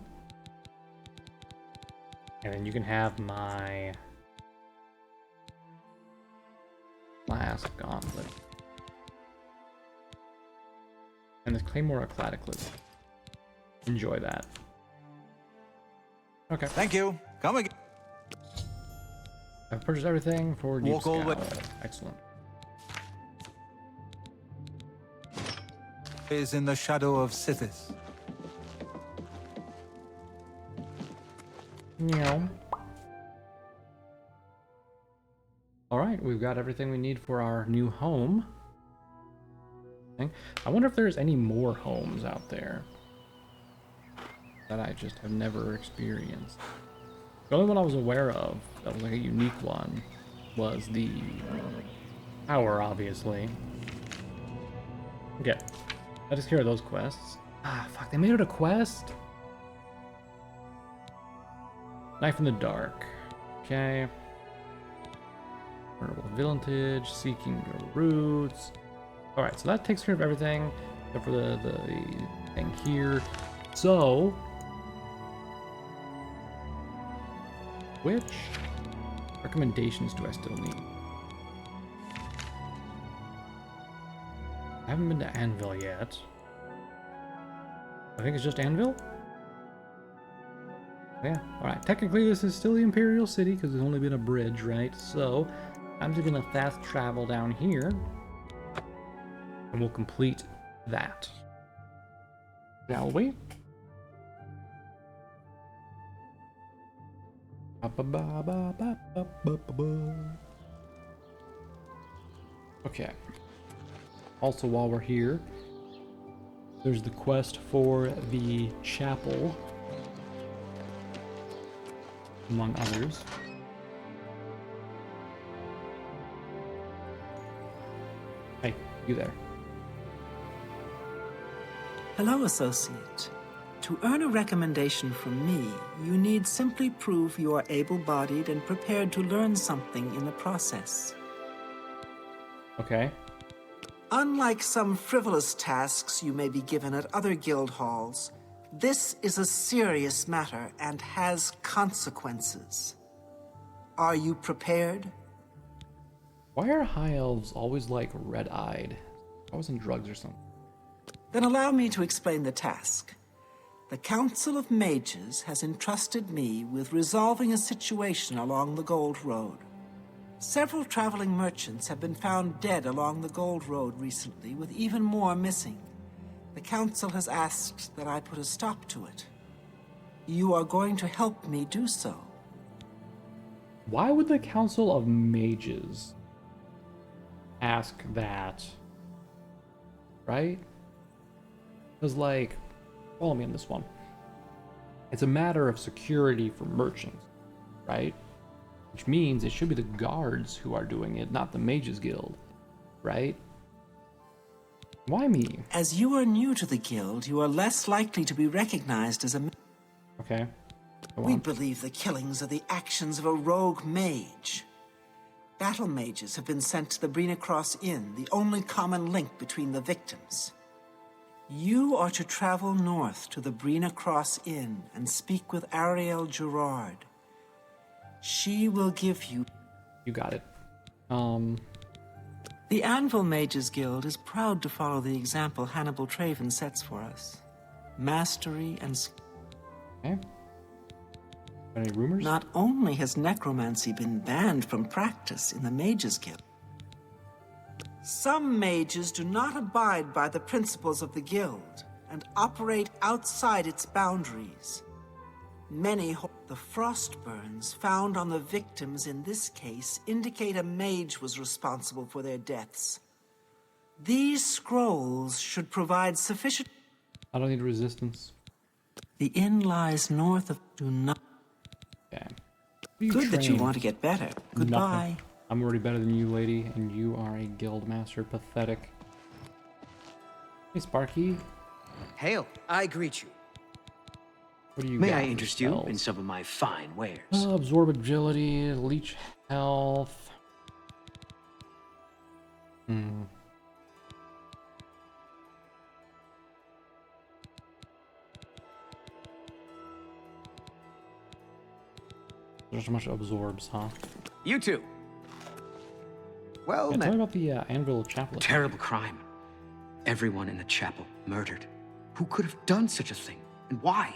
And then you can have my last gauntlet. Claymore Cataclysm. Enjoy that. Okay. Thank you. Come again. I've purchased everything for Deep Walk all the way. Scowl. Excellent. Is in the shadow of Sithis. Yeah. All right, we've got everything we need for our new home. I wonder if there's any more homes out there that I just have never experienced. The only one I was aware of that was like a unique one was the tower, obviously. Okay, that takes care of those quests. Ah, fuck, they made it a quest? Knife in the Dark. Okay. Honorable Village, Seeking Your Roots. Alright, so that takes care of everything except for the thing here. So, which recommendations do I still need? I haven't been to Anvil yet. I think it's just Anvil? Yeah, alright. Technically, this is still the Imperial City because there's only been a bridge, right? So, I'm just gonna fast travel down here and we'll complete that. Shall we? Okay. Also, while we're here, there's the quest for the chapel, among others. Hey, you there. Hello, associate. To earn a recommendation from me, you need simply prove you are able-bodied and prepared to learn something in the process. Okay. Unlike some frivolous tasks you may be given at other guild halls, this is a serious matter and has consequences. Are you prepared? Why are high elves always like red-eyed? Always on drugs or something. Then allow me to explain the task. The Council of Mages has entrusted me with resolving a situation along the Gold Road. Several traveling merchants have been found dead along the Gold Road recently, with even more missing. The Council has asked that I put a stop to it. You are going to help me do so. Why would the Council of Mages ask that? Right? Because, like, follow me on this one. It's a matter of security for merchants, right? Which means it should be the guards who are doing it, not the Mages Guild, right? Why me? As you are new to the guild, you are less likely to be recognized as a... Okay. We believe the killings are the actions of a rogue mage. Battle mages have been sent to the Brina Cross Inn, the only common link between the victims. You are to travel north to the Brina Cross Inn and speak with Ariel Gerard. She will give you... You got it. The Anvil Mages Guild is proud to follow the example Hannibal Traven sets for us. Mastery and... Okay. Any rumors? Not only has necromancy been banned from practice in the Mages Guild, some mages do not abide by the principles of the guild and operate outside its boundaries. Many the frostburns found on the victims in this case indicate a mage was responsible for their deaths. These scrolls should provide sufficient... I don't need resistance. The inn lies north of... Do not... Okay. Good that you want to get better. Goodbye. Nothing. I'm already better than you, lady, and you are a guild master. Pathetic. Hey, Sparky. Hail, I greet you. What do you May got I for interest you spells? in some of my fine wares? Absorb agility, leech health. There's so much absorbs, huh? You too. Well, Yeah, tell me about the Anvil Chapel. Terrible crime. Everyone in the chapel murdered. Who could have done such a thing? And why?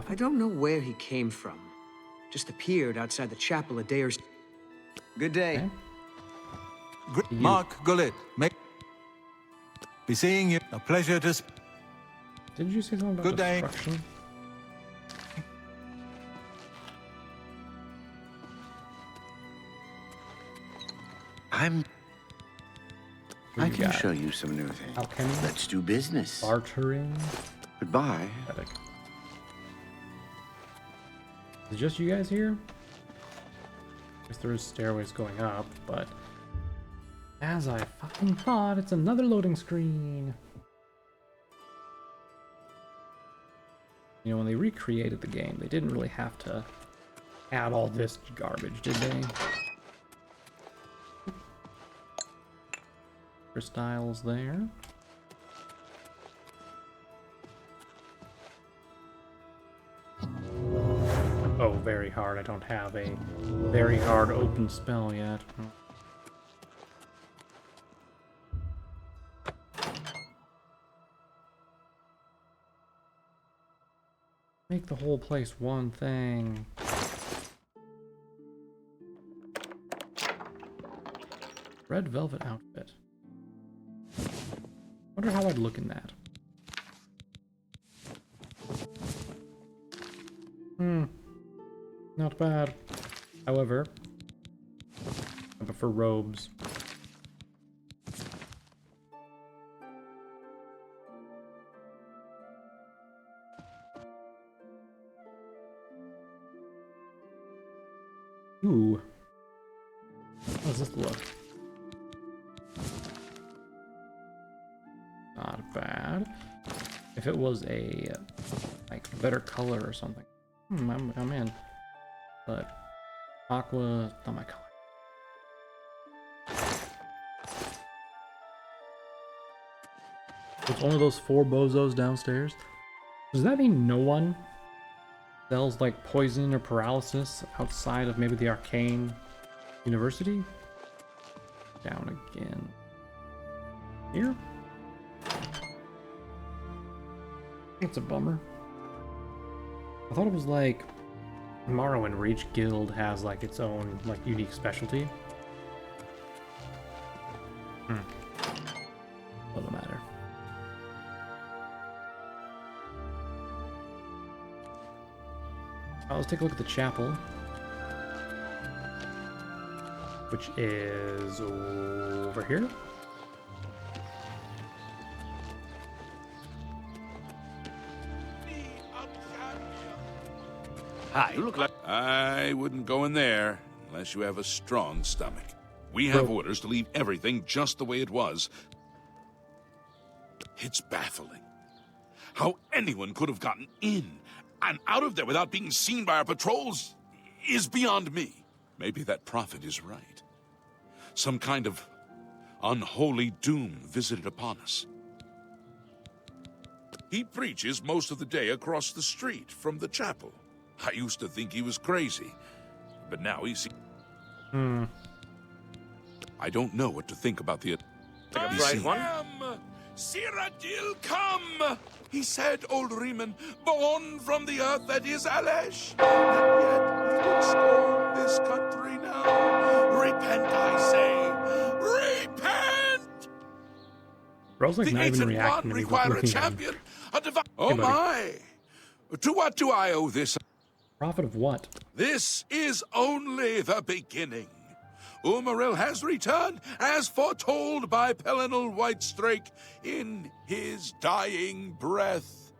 I don't know where he came from. Just appeared outside the chapel a day or so. Good day. Okay. Mark Gullet, be seeing you. A pleasure to... Didn't you say something about Good day. destruction? I can show you some new things. Alchemy? Let's do business. Bartering? Goodbye. Is it just you guys here? Guess there is stairways going up, but as I fucking thought, it's another loading screen. You know, when they recreated the game, they didn't really have to add all this garbage, did they? Crystals there. Oh, very hard. I don't have a very hard open spell yet. Make the whole place one thing. Red velvet outfit. Wonder how I'd look in that. Not bad. However, I prefer robes. Ooh. How does this look? Not bad. If it was a like better color or something. I'm in. But aqua, not my color. It's only those 4 bozos downstairs. Does that mean no one sells like poison or paralysis outside of maybe the arcane university? Down again. Here? It's a bummer. I thought it was like Morrowind each guild has like its own like unique specialty. Doesn't matter. Let's take a look at the chapel, which is over here. Hi. You look like... I wouldn't go in there unless you have a strong stomach. We have orders to leave everything just the way it was. It's baffling. How anyone could have gotten in and out of there without being seen by our patrols is beyond me. Maybe that prophet is right. Some kind of unholy doom visited upon us. He preaches most of the day across the street from the chapel. I used to think he was crazy, but now he's... I don't know what to think about the... Cyrodiil, come! He said, old Riemann, born from the earth that is Alesh. And yet he would scorn this country now. Repent, I say. Repent! Bro's like the not even ancient reacting one to me. require a champion, a divine... Oh my! To what do I owe this? Prophet of what? This is only the beginning. Umaril has returned, as foretold by Pelinal Whitestrake in his dying breath.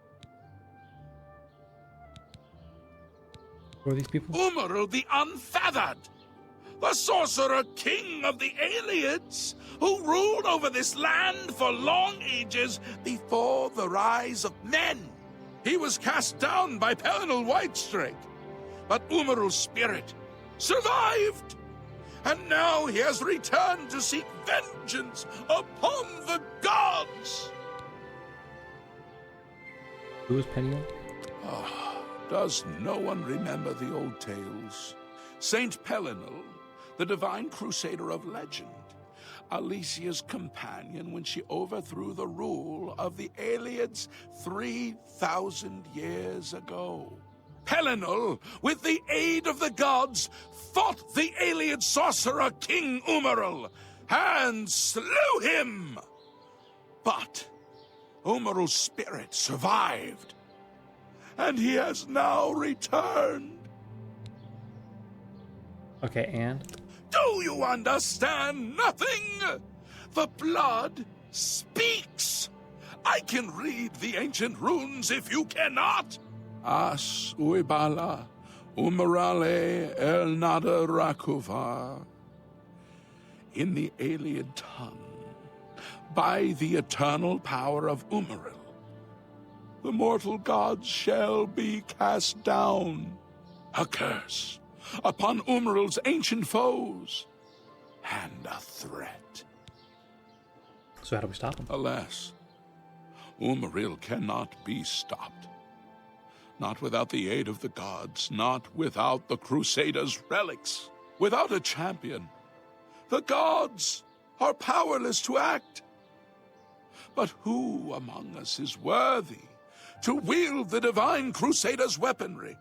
Who are these people? Umaril the Unfeathered, the sorcerer king of the Aelids, who ruled over this land for long ages before the rise of men. He was cast down by Pelinal Whitestrake, but Umaril's spirit survived. And now he has returned to seek vengeance upon the gods! Who is Peniel? Does no one remember the old tales? Saint Pelinal, the divine crusader of legend, Alicia's companion when she overthrew the rule of the Aelids 3,000 years ago. Pelinal, with the aid of the gods, fought the Aeliad sorcerer King Umaril and slew him. But Umaril's spirit survived, and he has now returned. Okay, and? Do you understand nothing? The blood speaks. I can read the ancient runes if you cannot. As uibala umarale el nada rakuva. In the Aeliad tongue, by the eternal power of Umaril, the mortal gods shall be cast down. A curse upon Umaril's ancient foes, and a threat. So how do we stop him? Alas, Umaril cannot be stopped. Not without the aid of the gods, not without the Crusaders' relics. Without a champion, the gods are powerless to act. But who among us is worthy to wield the divine Crusaders' weaponry?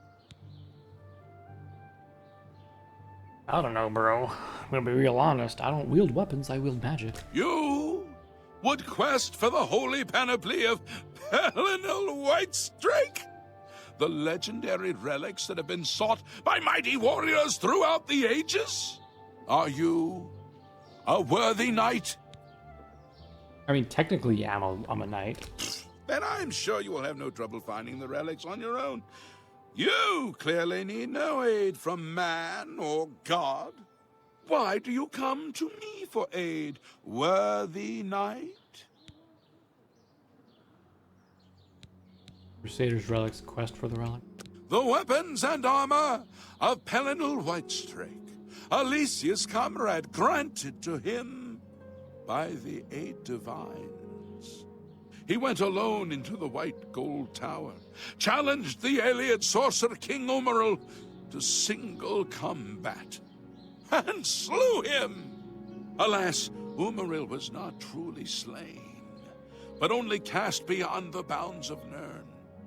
I don't know, bro. I'm gonna be real honest. I don't wield weapons, I wield magic. You would quest for the holy panoply of Pelinal Whitestrake? The legendary relics that have been sought by mighty warriors throughout the ages? Are you a worthy knight? I mean, technically, yeah, I'm a knight. Then I'm sure you will have no trouble finding the relics on your own. You clearly need no aid from man or God. Why do you come to me for aid, worthy knight? Crusaders' relics, quest for the relic. The weapons and armor of Pelinal Whitestrake, Alicia's comrade, granted to him by the 8 divines. He went alone into the White Gold Tower, challenged the Aeliad sorcerer King Umaril to single combat, and slew him. Alas, Umaril was not truly slain, but only cast beyond the bounds of Nirn.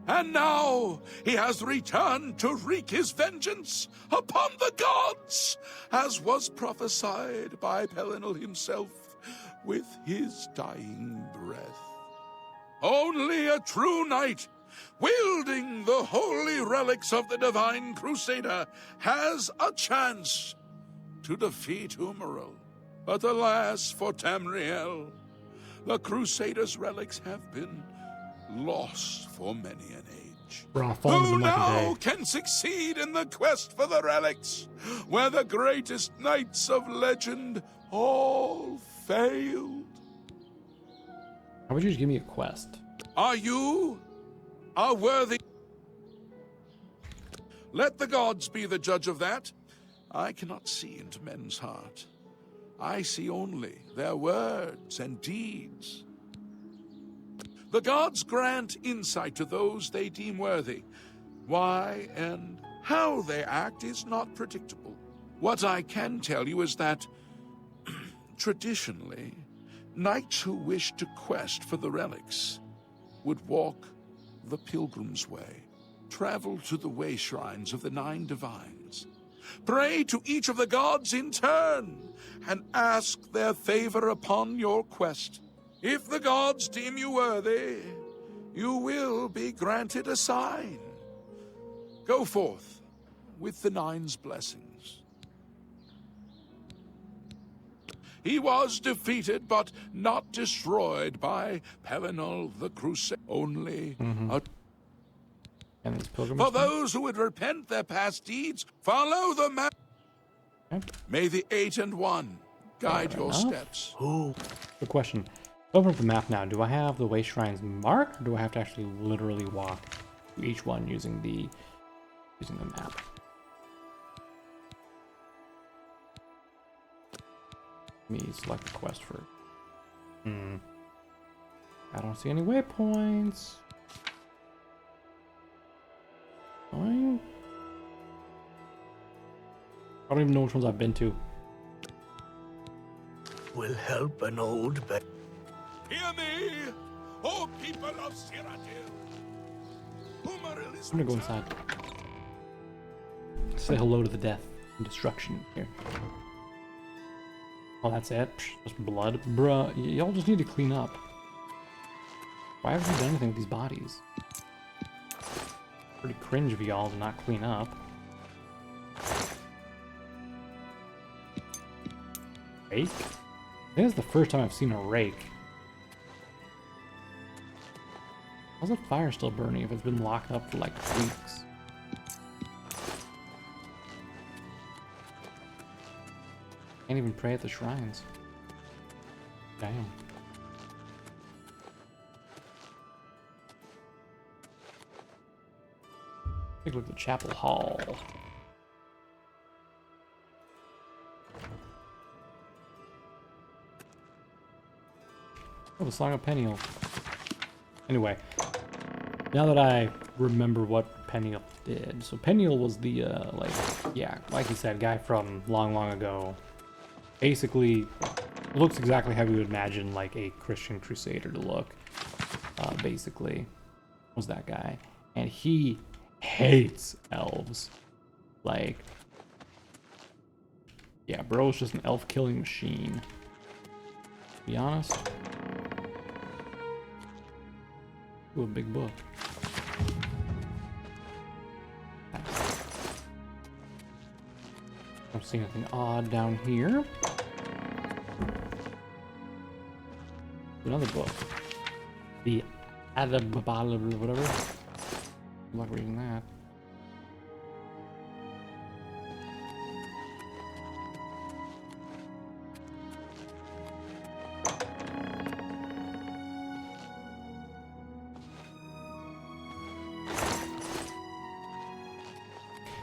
And now he has returned to wreak his vengeance upon the gods, as was prophesied by Pelinal himself with his dying breath. Only a true knight, wielding the holy relics of the divine Crusader, has a chance to defeat Umaril. But alas for Tamriel, the Crusader's relics have been lost for many an age. Who now can succeed in the quest for the relics, where the greatest knights of legend all failed? How would you just give me a quest? Are you a worthy? Let the gods be the judge of that. I cannot see into men's heart. I see only their words and deeds. The gods grant insight to those they deem worthy. Why and how they act is not predictable. What I can tell you is that, traditionally, knights who wish to quest for the relics would walk the pilgrim's way, travel to the way shrines of the 9 divines, pray to each of the gods in turn, and ask their favor upon your quest. If the gods deem you worthy, you will be granted a sign. Go forth with the 9's blessings. He was defeated, but not destroyed by Pelinal the Crusader. Only a... For those who would repent their past deeds, follow the map. Okay. May the 8 and 1 guide your steps. Good question. Open up the map now. Do I have the way shrines marked, or do I have to actually literally walk to each one using the map? Let me select the quest for. I don't see any waypoints. Fine. I don't even know which ones I've been to. will help an old bear. Hear me, O people of Cyrodiil. Umaril is I'm gonna go inside. Say hello to the death and destruction here. Oh, that's it? Psh, just blood? Bruh, y'all just need to clean up. Why haven't you done anything with these bodies? Pretty cringe of y'all to not clean up. Rake? I think it's the first time I've seen a rake. How's the fire still burning if it's been locked up for like weeks? Can't even pray at the shrines. Damn. Take a look at the chapel hall. Oh, the Song of Peniel. Anyway, now that I remember what Peniel did. So Peniel was the, like you said, guy from long, long ago. Basically, looks exactly how we would imagine, like, a Christian crusader to look. Basically, was that guy. And he hates elves. Like, yeah, bro is just an elf-killing machine. To be honest. Ooh, a big book. Don't see anything odd down here. Another book. The Adababala, whatever. I'm not reading that.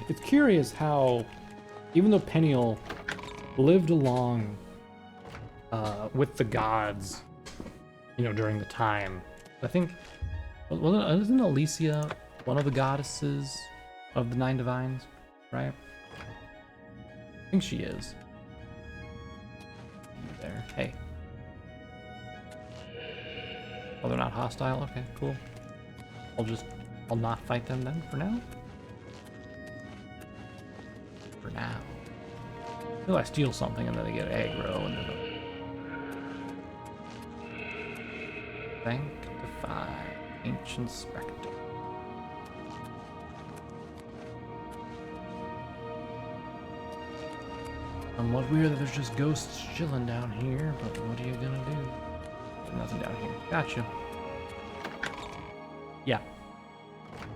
It's curious how, even though Peniel lived along with the gods, you know, during the time, I think, isn't Alicia one of the goddesses of the Nine Divines, right? I think she is. There. Hey. Oh, they're not hostile? Okay, cool. I'll not fight them then for now. For now. Until I steal something and then they get aggro and then Sanctify Ancient Spectre. Somewhat weird that there's just ghosts chilling down here, but what are you gonna do? There's nothing down here. Gotcha. Yeah.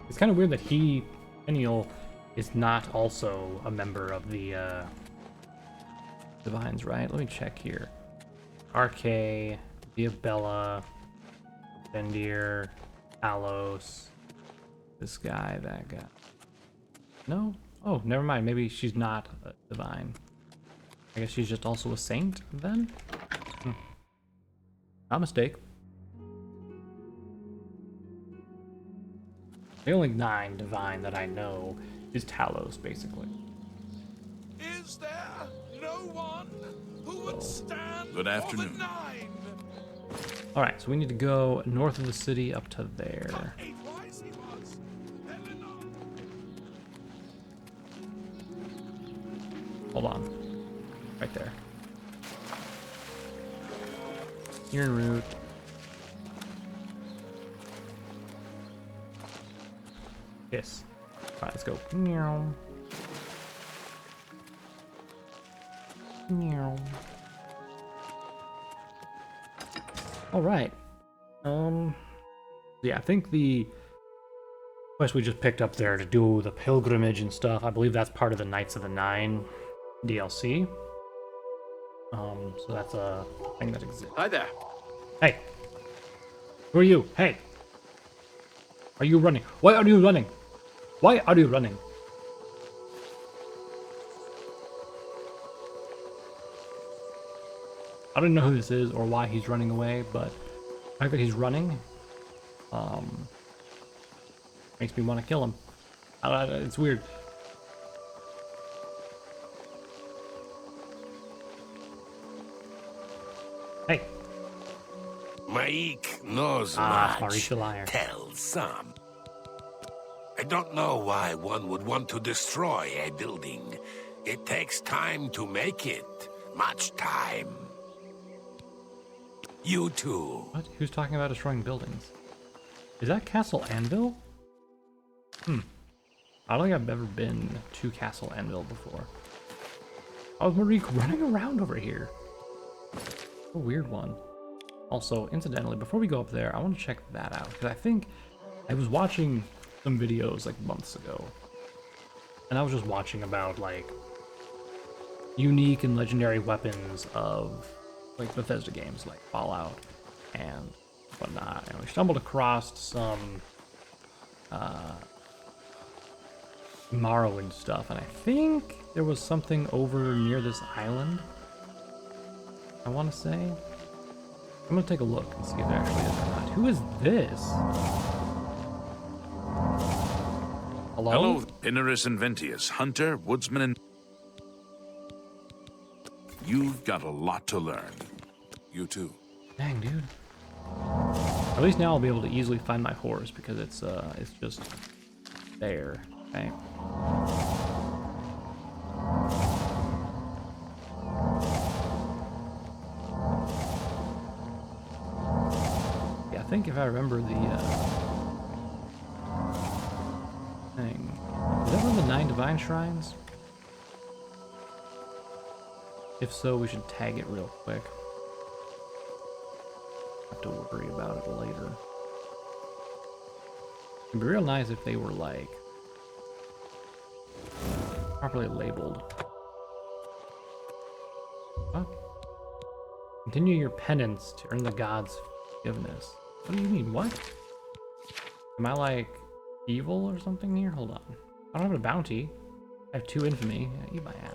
It's kind of weird that Peniel, is not also a member of the Divines, right? Let me check here. Arche, Diabella, Bendir, Talos, this guy, that guy. No? Oh, never mind. Maybe she's not a Divine. I guess she's just also a saint, then? Not a mistake. The only 9 Divine that I know is Talos, basically. Is there no one who would stand Good afternoon. for the 9? Alright, so we need to go north of the city up to there. Hold on. Right there. You're en route. Yes. Alright, let's go. Meow. Meow. Alright. Yeah, I think the quest we just picked up there to do the pilgrimage and stuff, I believe that's part of the Knights of the Nine DLC. So that's a thing that exists. Hi there. Hey. Who are you? Hey. Are you running? Why are you running? Why are you running? I don't know who this is or why he's running away, but the fact that he's running makes me want to kill him. It's weird. Hey. Maik knows Marik much, the liar. tells some. I don't know why one would want to destroy a building. It takes time to make it. Much time. You too. What? Who's talking about destroying buildings? Is that Castle Anvil? I don't think I've ever been to Castle Anvil before. Oh, Marik running around over here. A weird one. Also, incidentally, before we go up there, I want to check that out. Because I think I was watching some videos like months ago. And I was just watching about like unique and legendary weapons of like Bethesda games like Fallout and whatnot. And we stumbled across some Morrowind stuff. And I think there was something over near this island, I want to say. I'm going to take a look and see if there actually is or not. Who is this? Hello? Hello, Pinnerus and Ventius, hunter, woodsman, and... You've got a lot to learn. You too. Dang, dude. At least now I'll be able to easily find my horse because it's just there. Okay. Yeah, I think if I remember the thing. Is that one of the 9 divine shrines? If so, we should tag it real quick. Have to worry about it later. It'd be real nice if they were like properly labeled. What? Continue your penance to earn the gods' forgiveness. What do you mean? What? Am I like evil or something here? Hold on. I don't have a bounty. I have 2 infamy. Yeah, eat my ass.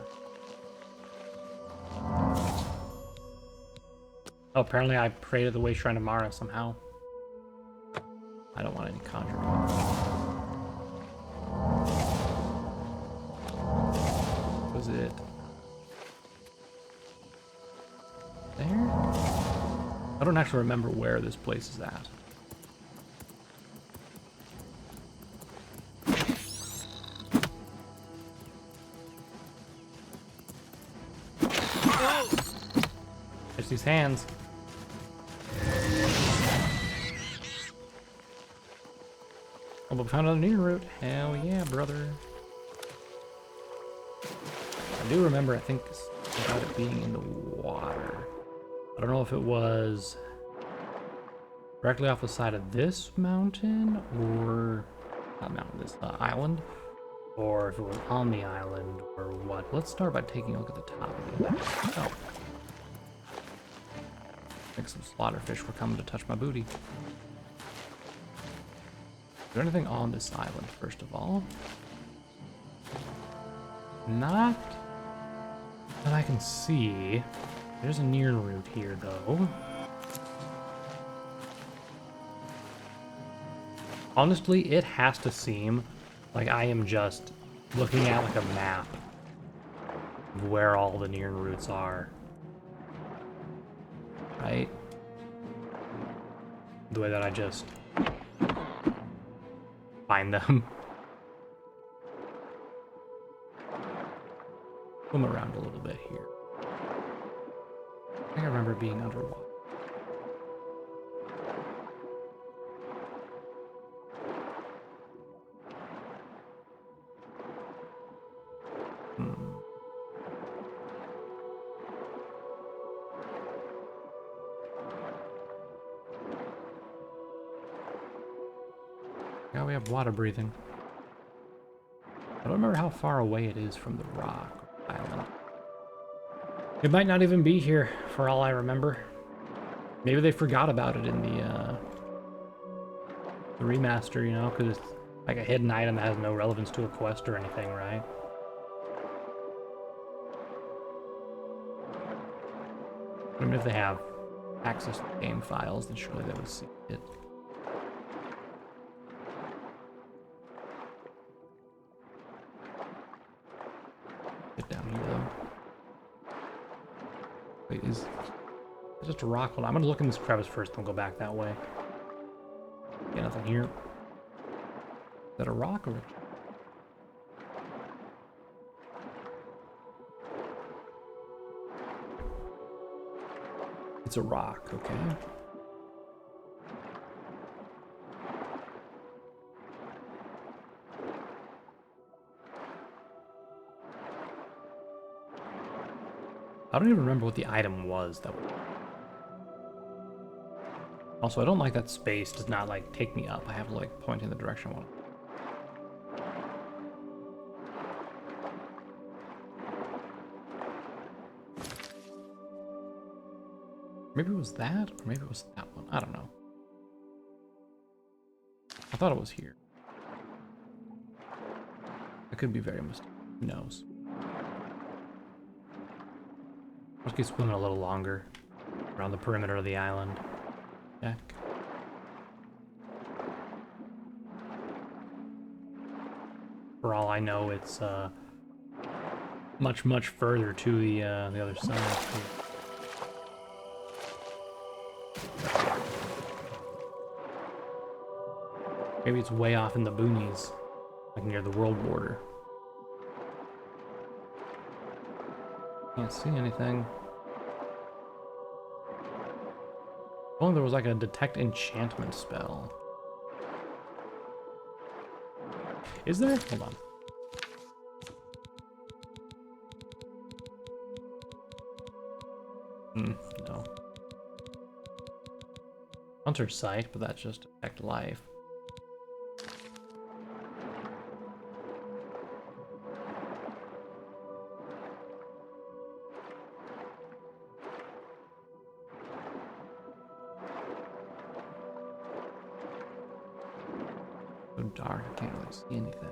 Oh, apparently I prayed at the Way Shrine of Mara somehow. I don't want any conjuring. Was it there? I don't actually remember where this place is at. There's these hands. Oh, but we found another new route. Hell yeah, brother. I do remember, I think, about it being in the water. I don't know if it was directly off the side of this mountain, or not mountain, this island, or if it was on the island, or what. Let's start by taking a look at the top of it. Oh. I think some slaughterfish were coming to touch my booty. Is there anything on this island, first of all? Not that I can see. There's a near route here, though. Honestly, it has to seem like I am just looking at like a map of where all the near routes are. Right? The way that I just find them. Swim around a little bit here. I think I remember being underwater. Now we have water breathing. I don't remember how far away it is from the rock island. It might not even be here, for all I remember. Maybe they forgot about it in the remaster, you know, because it's like a hidden item that has no relevance to a quest or anything, right? I mean, if they have access to game files, then surely they would see it. Get down here, though. Wait, is Just a rock. Hold on. I'm gonna look in this crevice first, then go back that way. Yeah, nothing here. Is that a rock or? It's a rock, okay. I don't even remember what the item was that was. Also, I don't like that space does not like take me up. I have to like point in the direction I want. Maybe it was that, or maybe it was that one. I don't know. I thought it was here. I could be very mistaken. Who knows? Let's keep swimming a little longer around the perimeter of the island. Check. For all I know, it's much, much further to the other side. Maybe it's way off in the boonies, like near the world border. Can't see anything. If only there was like a detect enchantment spell. Is there? Hold on. No. Hunter sight, but that's just detect life. So dark, I can't really see anything.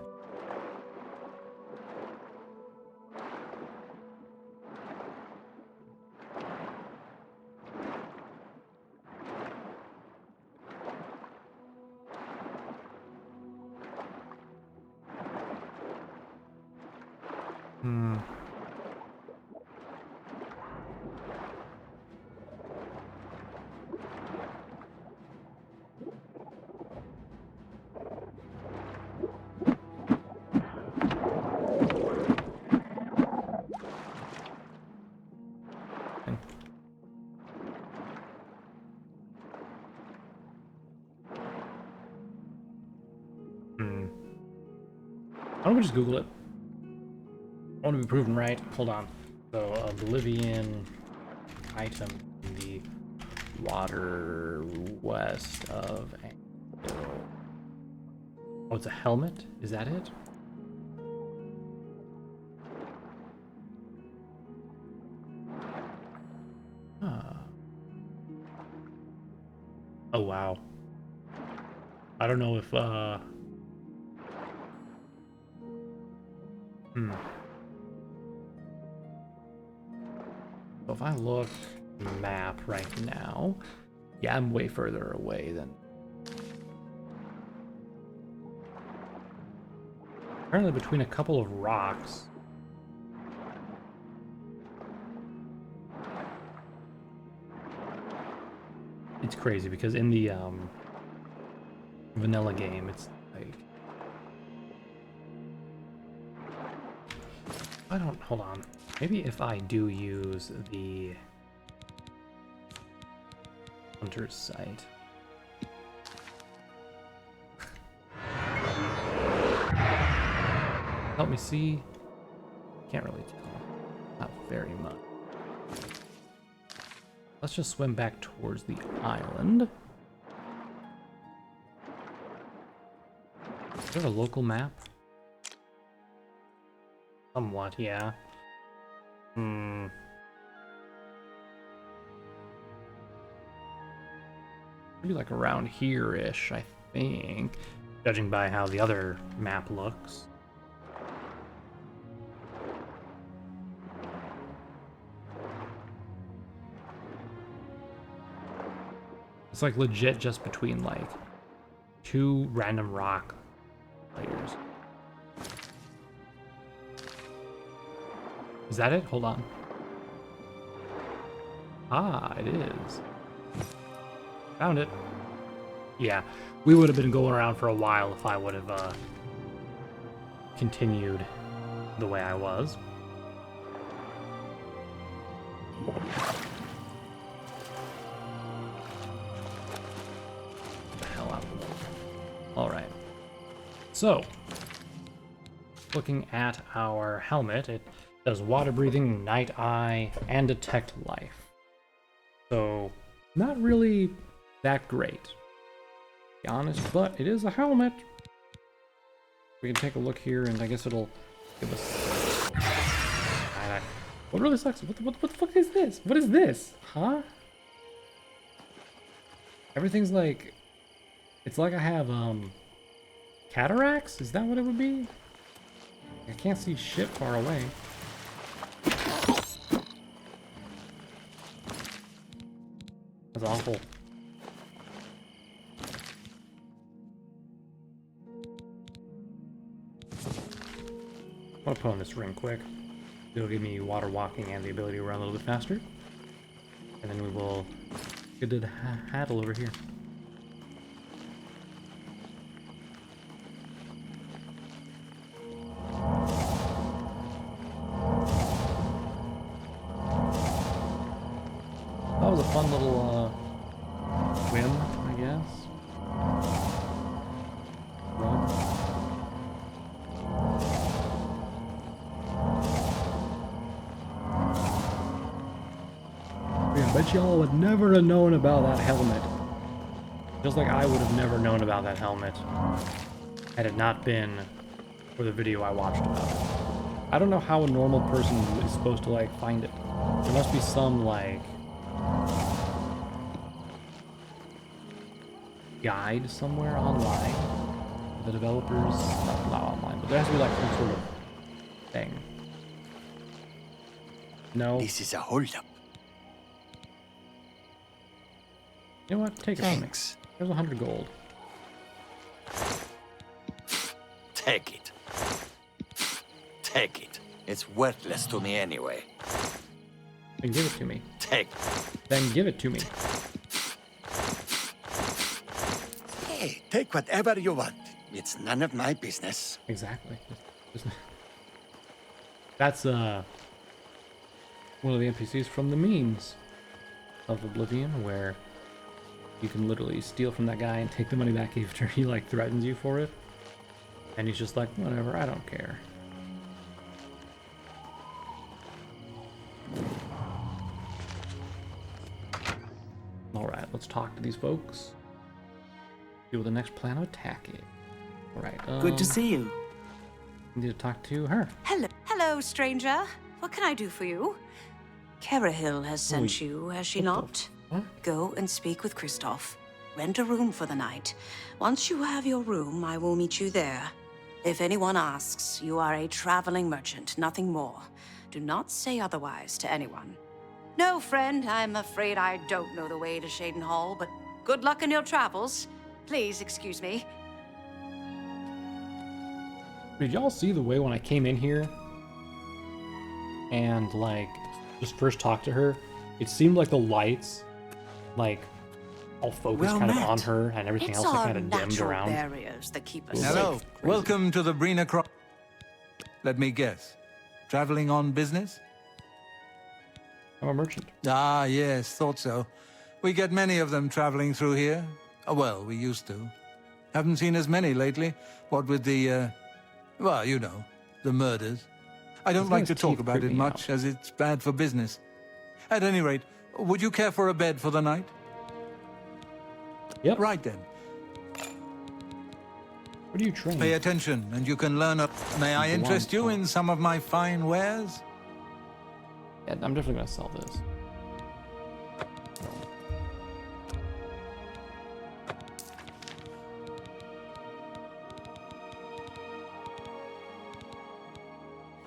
Why don't we just Google it? I want to be proven right. Hold on. So, Oblivion item in the water west of Angel. Oh, it's a helmet? Is that it? Huh. Oh, wow. I don't know if, So if I look map right now, yeah, I'm way further away than. Apparently between a couple of rocks. It's crazy because in the vanilla game, it's like I don't, hold on. Maybe if I do use the hunter's sight. Help me see. Can't really tell. Not very much. Let's just swim back towards the island. Is there a local map? Somewhat, yeah. Maybe like around here-ish, I think. Judging by how the other map looks. It's like legit just between like two random rock layers. Is that it? Hold on. Ah, it is. Found it. Yeah, we would have been going around for a while if I would have continued the way I was. Get the hell out of the way. Alright. So, looking at our helmet, it does water breathing, night eye, and detect life. So, not really that great, to be honest, but it is a helmet. We can take a look here, and I guess it'll give us... What really sucks? What the fuck is this? What is this? Huh? Everything's like... It's like I have, cataracts? Is that what it would be? I can't see shit far away. That's awful. I'm gonna put on this ring quick. It'll give me water walking and the ability to run a little bit faster. And then we will get to the handle over here. That was a fun little whim, I guess. Run. I bet y'all would never have known about that helmet. Just like I would have never known about that helmet had it not been for the video I watched about it. I don't know how a normal person is supposed to like find it. There must be some like guide somewhere online. The developers, not online, but there has to be like some sort of thing. No. This is a holdup. You know what? Take it from me. There's 100 gold. Take it. Take it. It's worthless to me anyway. Then give it to me. Take. Then give it to me. Hey, take whatever you want. It's none of my business. Exactly. That's one of the NPCs from the memes of Oblivion, where you can literally steal from that guy and take the money back after he like threatens you for it. And he's just like, whatever, I don't care. Alright, let's talk to these folks. See what the next plan of attack is. Alright, Good to see you. Need to talk to her. Hello, stranger. What can I do for you? Kerahil has sent you, has she not? Go and speak with Kristoff. Rent a room for the night. Once you have your room, I will meet you there. If anyone asks, you are a traveling merchant, nothing more. Do not say otherwise to anyone. No, friend, I'm afraid I don't know the way to Shaden Hall, but good luck in your travels. Please excuse me. Did y'all see the way when I came in here and like just first talked to her? It seemed like the lights like all focused kind of on her and everything else like kind of dimmed around. Barriers that keep us Hello, safe. welcome to the Brina Cross. Let me guess. Traveling on business? I'm a merchant. Ah, yes, thought so. We get many of them traveling through here. Well, we used to. Haven't seen as many lately. What with the, well, you know, the murders. I don't like to talk about it much, as it's bad for business. At any rate, would you care for a bed for the night? Yep. Right then. What do you train? Pay attention, and you can learn. May I interest you in some of my fine wares? Yeah, I'm definitely gonna sell this.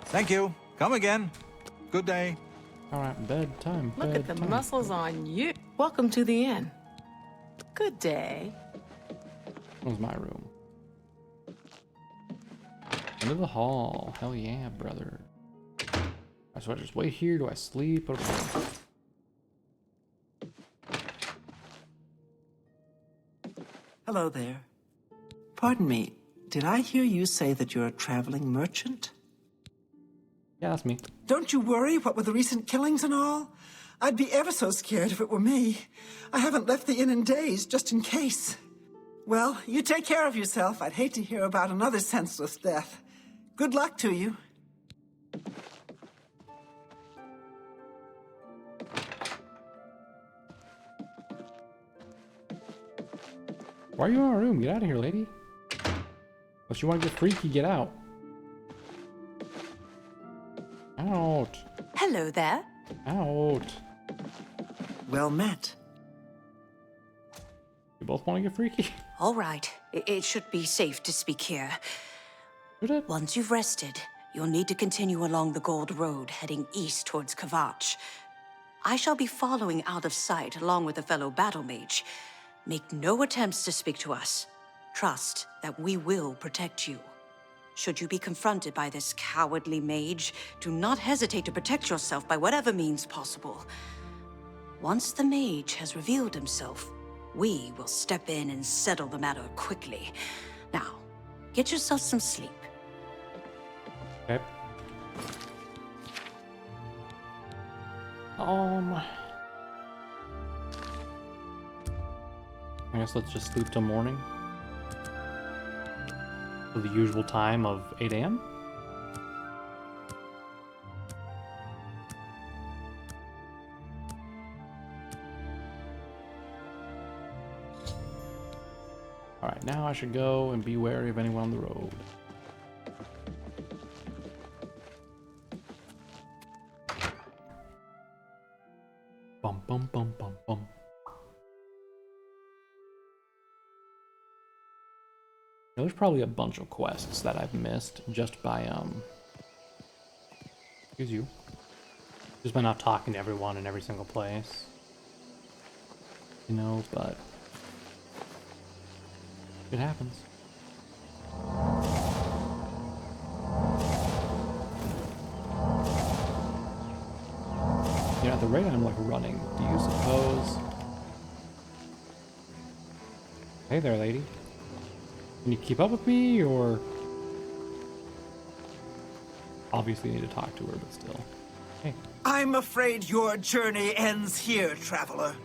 Thank you. Come again. Good day. All right, bedtime. Look at the muscles on you. Welcome to the inn. Good day. That was my room. Into the hall. Hell yeah, brother. So I just wait here? Do I sleep? What do I do? Hello there. Pardon me, did I hear you say that you're a traveling merchant? Yeah, that's me. Don't you worry, what with the recent killings and all? I'd be ever so scared if it were me. I haven't left the inn in days, just in case. Well, you take care of yourself. I'd hate to hear about another senseless death. Good luck to you. Why are you in our room? Get out of here, lady. Unless you want to get freaky, get out. Out. Hello there. Out. Well met. You both want to get freaky? All right. It should be safe to speak here. Should it? Once you've rested, you'll need to continue along the Gold Road, heading east towards Kvatch. I shall be following out of sight along with a fellow battle mage. Make no attempts to speak to us. Trust that we will protect you. Should you be confronted by this cowardly mage, do not hesitate to protect yourself by whatever means possible. Once the mage has revealed himself, we will step in and settle the matter quickly. Now, get yourself some sleep. Okay. I guess let's just sleep till morning. For the usual time of 8 a.m. Alright, now I should go and be wary of anyone on the road. Bum bum bum bum bum. There's probably a bunch of quests that I've missed just by excuse you. Just by not talking to everyone in every single place. You know, but it happens. Yeah, at the rate I'm like running, do you suppose? Hey there, lady. Can you keep up with me, or obviously you need to talk to her, but still. Hey. I'm afraid your journey ends here, traveler.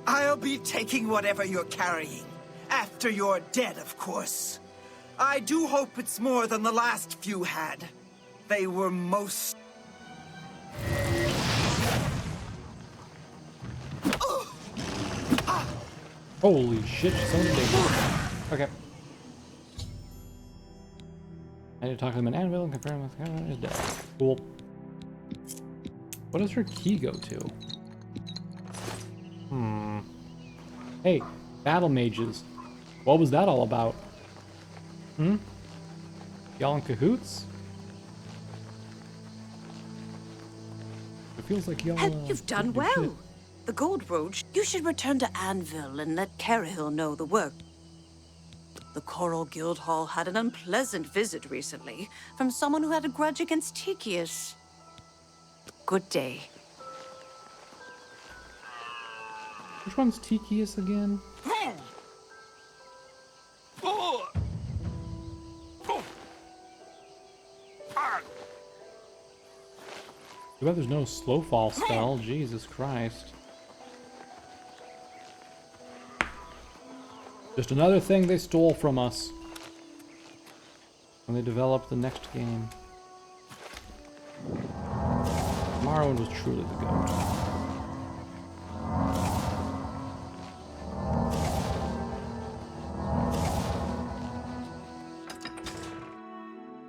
I'll be taking whatever you're carrying. After you're dead, of course. I do hope it's more than the last few had. They were most... Holy shit, she's so ridiculous. Okay. I need to talk to them in Anvil and confirm with his death. Cool. What does her key go to? Hey, battle mages. What was that all about? Y'all in cahoots? It feels like y'all... You've done well. The Gold Road, you should return to Anvil and let Carahill know the work. The Coral Guildhall had an unpleasant visit recently from someone who had a grudge against Tychius. Good day. Which one's Tychius again? Too bad there's no slow fall spell. Jesus Christ. Just another thing they stole from us when they developed the next game. Morrowind was truly the GOAT.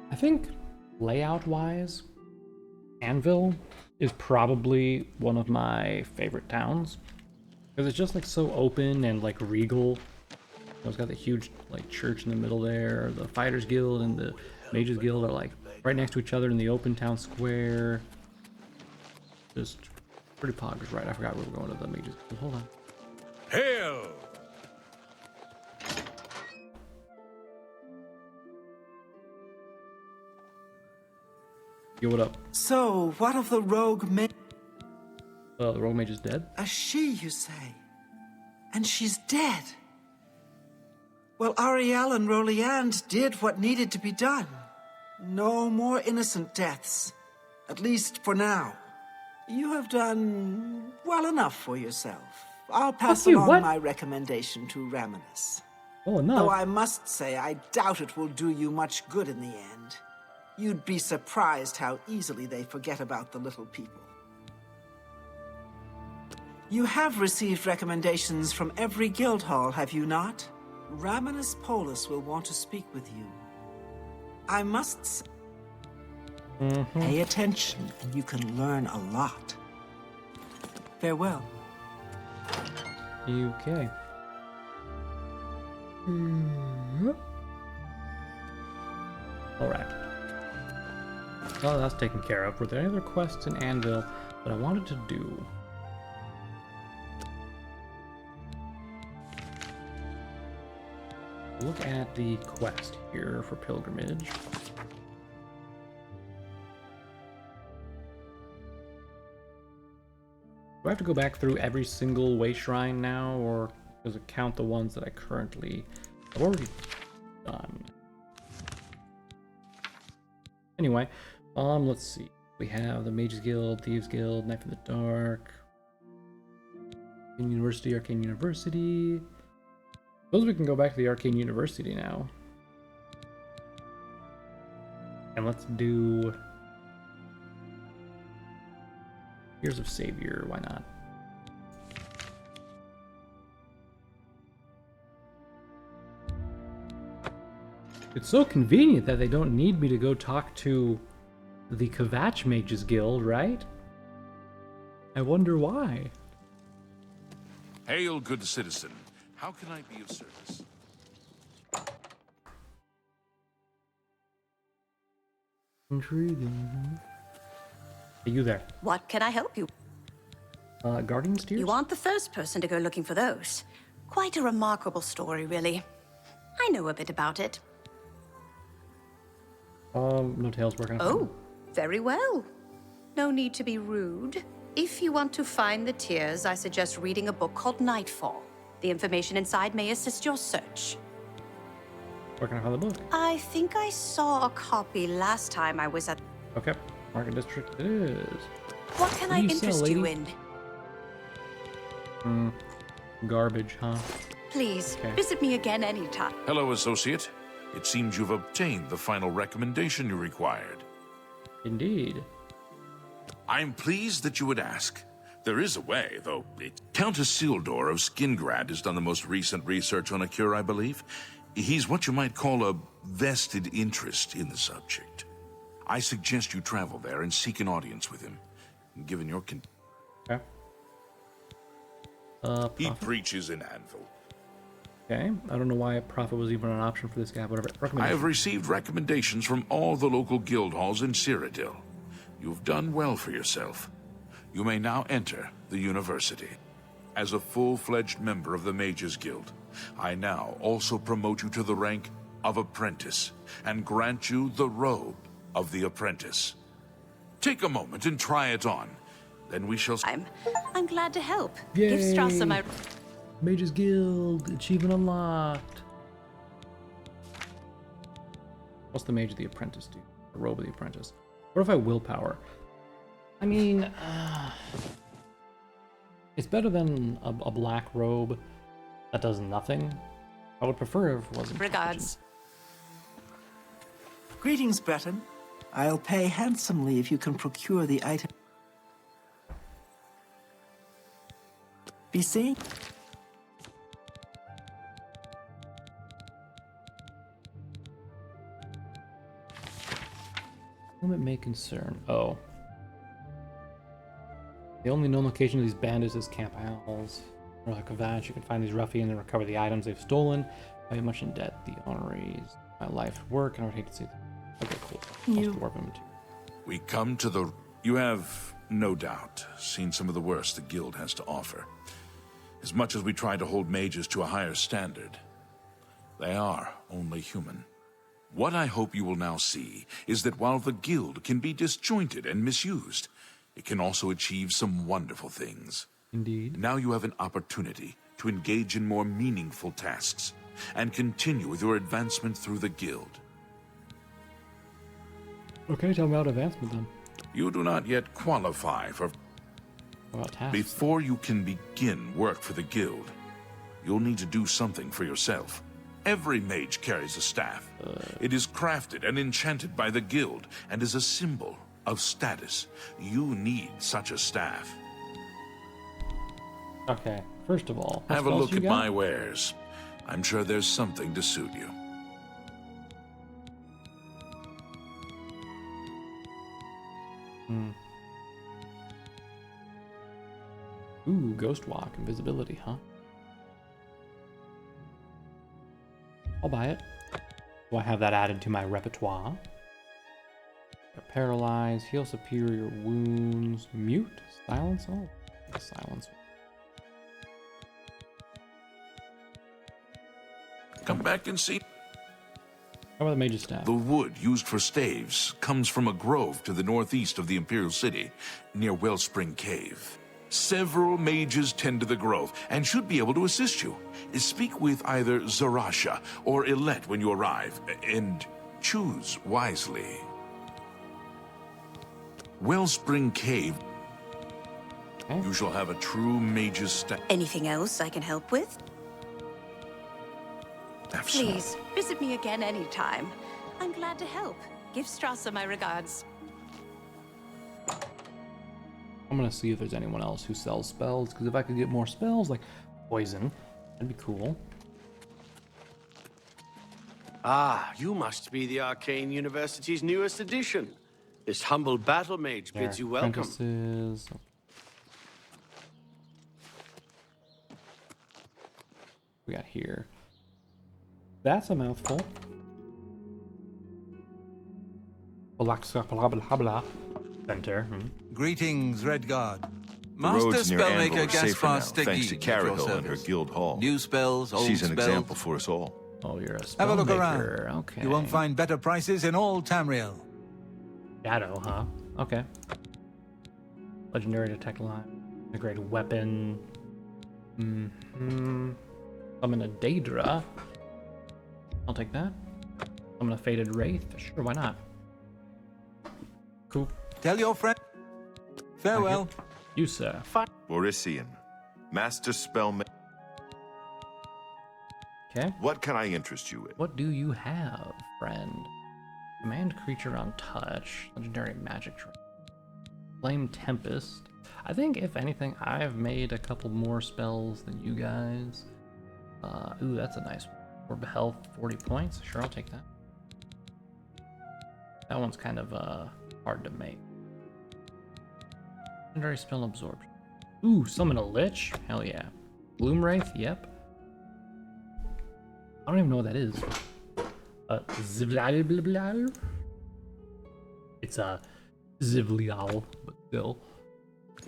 I think layout-wise, Anvil is probably one of my favorite towns because it's just like so open and like regal. It's got the huge like church in the middle there. The Fighters Guild and the Mages Guild are like right next to each other in the open town square. Just pretty poggers, right? I forgot we were going to the Mages Guild. Hold on. Hail! Yo, what up? So, what of the rogue mage? The rogue mage is dead? A she, you say? And she's dead? Well, Ariel and Roliand did what needed to be done. No more innocent deaths. At least for now. You have done well enough for yourself. I'll pass along my recommendation to Raminus. Oh, enough. Though I must say, I doubt it will do you much good in the end. You'd be surprised how easily they forget about the little people. You have received recommendations from every guild hall, have you not? Raminus Polus will want to speak with you. I must say, pay attention, and you can learn a lot. Farewell. Okay. Alright. Well, that's taken care of. Were there any other quests in Anvil that I wanted to do? Look at the quest here for pilgrimage. Do I have to go back through every single way shrine now, or does it count the ones that I currently have already done? Anyway, let's see. We have the Mages Guild, Thieves Guild, Knife in the Dark, Arcane University. Suppose we can go back to the Arcane University now. And let's do Years of Savior, why not? It's so convenient that they don't need me to go talk to the Kvatch Mages Guild, right? I wonder why. Hail, good citizen. How can I be of service? Intriguing. Are you there? What can I help you? Guardian Steers? You aren't the first person to go looking for those. Quite a remarkable story, really. I know a bit about it. No tales working. Oh, very well. No need to be rude. If you want to find the tears, I suggest reading a book called Nightfall. The information inside may assist your search. Where can I find the book? I think I saw a copy last time I was at... Okay, Market District it is. What can I interest you in? Garbage, huh? Please, Okay. visit me again anytime. Hello, associate. It seems you've obtained the final recommendation you required. Indeed. I'm pleased that you would ask. There is a way, though. Countess Sildor of Skingrad has done the most recent research on a cure, I believe. He's what you might call a vested interest in the subject. I suggest you travel there and seek an audience with him. Given your Okay. He preaches in Anvil. Okay, I don't know why a profit was even an option for this guy, whatever. I have received recommendations from all the local guild halls in Cyrodiil. You've done well for yourself. You may now enter the university. As a full-fledged member of the Mages Guild, I now also promote you to the rank of apprentice and grant you the robe of the apprentice. Take a moment and try it on. Then we shall... I'm glad to help. Yay. Give Strasser my... Mages Guild, achievement unlocked. What's the Mage of the Apprentice do? The robe of the Apprentice. What if I willpower? I mean, it's better than a black robe that does nothing. I would prefer if it wasn't. Regards. Greetings, Breton. I'll pay handsomely if you can procure the item. Be seeing? Limit may concern. Oh. The only known location of these bandits is Camp Owls. Or like Kvatch, you can find these ruffians and recover the items they've stolen. I am much in debt. The honorees, my life work, and I would hate to see them. Okay, cool. Warp them too. We come to the... You have, no doubt, seen some of the worst the guild has to offer. As much as we try to hold mages to a higher standard, they are only human. What I hope you will now see is that while the guild can be disjointed and misused, it can also achieve some wonderful things. Indeed. Now you have an opportunity to engage in more meaningful tasks. and continue with your advancement through the guild. Okay, tell me about advancement then. You do not yet qualify for... What about tasks? Before you can begin work for the guild, you'll need to do something for yourself. Every mage carries a staff. It is crafted and enchanted by the guild and is a symbol of status. You need such a staff. Okay, first of all, what have a spells look you at got? my wares. I'm sure there's something to suit you. Ooh, Ghost Walk, invisibility, huh? I'll buy it. Do I have that added to my repertoire? Paralyze, heal superior wounds, mute, silence. Oh, silence. Come back and see. How about the mage's staff? The wood used for staves comes from a grove to the northeast of the Imperial City, near Wellspring Cave. Several mages tend to the grove and should be able to assist you. Speak with either Zarasha or Ilette when you arrive, and choose wisely. Wellspring Cave. Okay. You shall have a true mage's staff. Anything else I can help with? Please, visit me again anytime. I'm glad to help. Give Strasser my regards. I'm gonna see if there's anyone else who sells spells, because if I could get more spells, like poison, that'd be cool. Ah, you must be the Arcane University's newest addition. This humble battle mage bids you welcome. Apprentices. We got here. That's a mouthful. Center. Greetings, Redguard. The Master roads near Anvil Spellmaker are safer Gaspar now, thanks to Stegui. Carahill and her guild hall. New spells, old She's an spells. example for us all. Oh, you're a Have a look spellmaker. around. Okay. You won't find better prices in all Tamriel. Shadow, huh? Okay. Legendary detect line. A great weapon. Summon a Daedra. I'll take that. Summon a Faded Wraith. Sure, why not? Cool. Tell your friend. Farewell. You, sir. Borisian, Master Spellmaker. Okay. What can I interest you in? What do you have, friend? Command creature on touch. Legendary magic trick. Flame Tempest. I think, if anything, I've made a couple more spells than you guys. Ooh, that's a nice one. Orb of Health, 40 points. Sure, I'll take that. That one's kind of hard to make. Legendary Spell Absorption. Ooh, Summon a Lich? Hell yeah. Gloom Wraith? Yep. I don't even know what that is. Zivlial? It's a Zivlial, but still.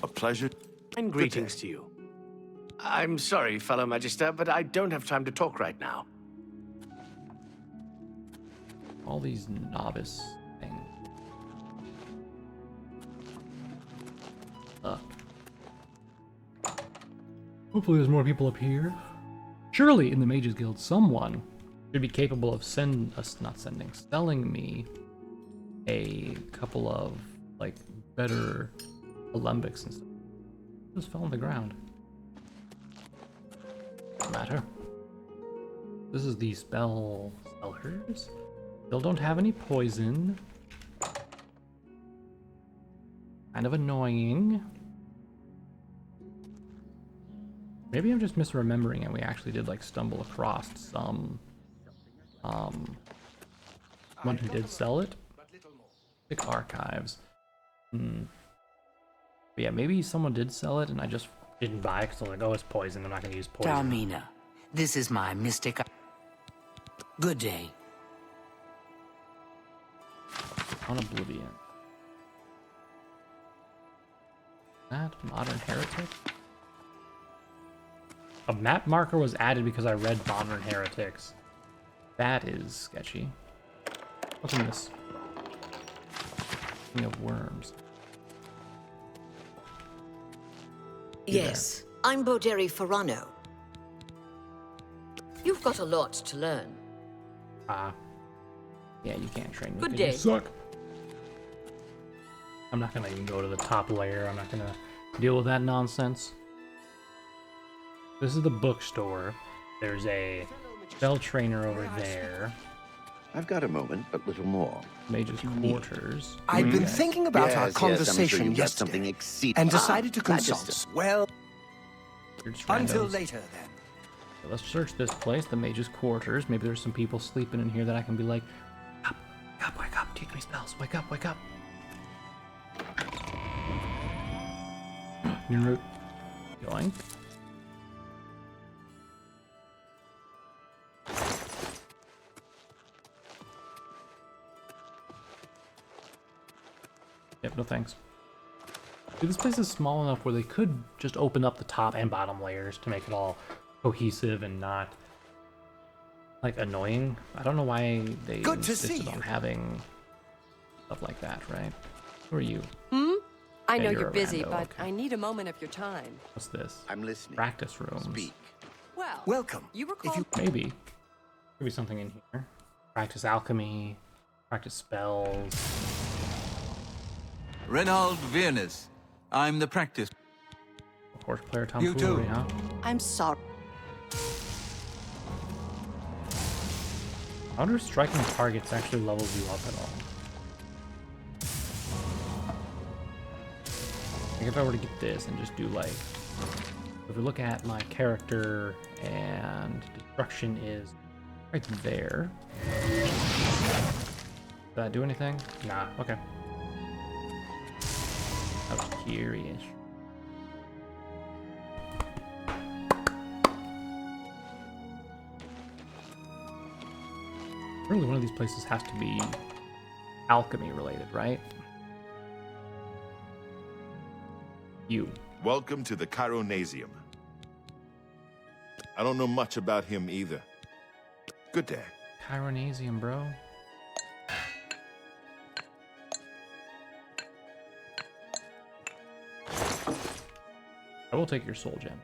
A pleasure. And greetings to you. I'm sorry, fellow Magister, but I don't have time to talk right now. All these novice things. Hopefully there's more people up here. Surely in the Mages Guild someone should be capable of selling me a couple of like better alembics and stuff. Just fell on the ground. Doesn't matter. This is the spell sellers. Still don't have any poison. Kind of annoying. Maybe I'm just misremembering and we actually did like stumble across some one who did sell it. Pick archives. But yeah, maybe someone did sell it and I just didn't buy it because I'm like, oh, it's poison. I'm not gonna use poison. Dalmina, this is my mystic. Good day. On Oblivion. That Modern Heretic? A map marker was added because I read Modern Heretics. That is sketchy. What's in this? King of Worms. Yes, I'm Boderi Ferrano. You've got a lot to learn. Yeah, you can't train me. Good 'cause day. You suck. I'm not gonna even go to the top layer. I'm not gonna deal with that nonsense. This is the bookstore. There's a spell trainer over there. I've got a moment, but little more. Mage's quarters. I've been thinking about our conversation Something yesterday exceeding. and decided to consult. Magister. Well, You're just until randos. later then. So let's search this place, the mage's quarters. Maybe there's some people sleeping in here that I can be like, wake up, teach me spells, wake up, wake up. New route. Going. Yep, no thanks. Dude, this place is small enough where they could just open up the top and bottom layers to make it all cohesive and not, like, annoying. I don't know why they insisted on having stuff like that, right? Who are you? I know you're you're a busy, rando, but okay. I need a moment of your time. What's this? I'm listening. Practice rooms. Speak. Well, welcome. You were called. Maybe. Could be something in here. Practice alchemy. Practice spells. Reynald Viernes. I'm the practice. Horse player You too. tomfoolery, huh? I'm sorry. I wonder if striking targets actually levels you up at all. Like if I were to get this and just do like, if we look at my character and destruction is right there. Did that do anything? Nah, okay. I was curious. Really, one of these places has to be alchemy related, right? You. Welcome to the Chironasium. I don't know much about him either. Good day. Chironasium, bro. I will take your soul gem.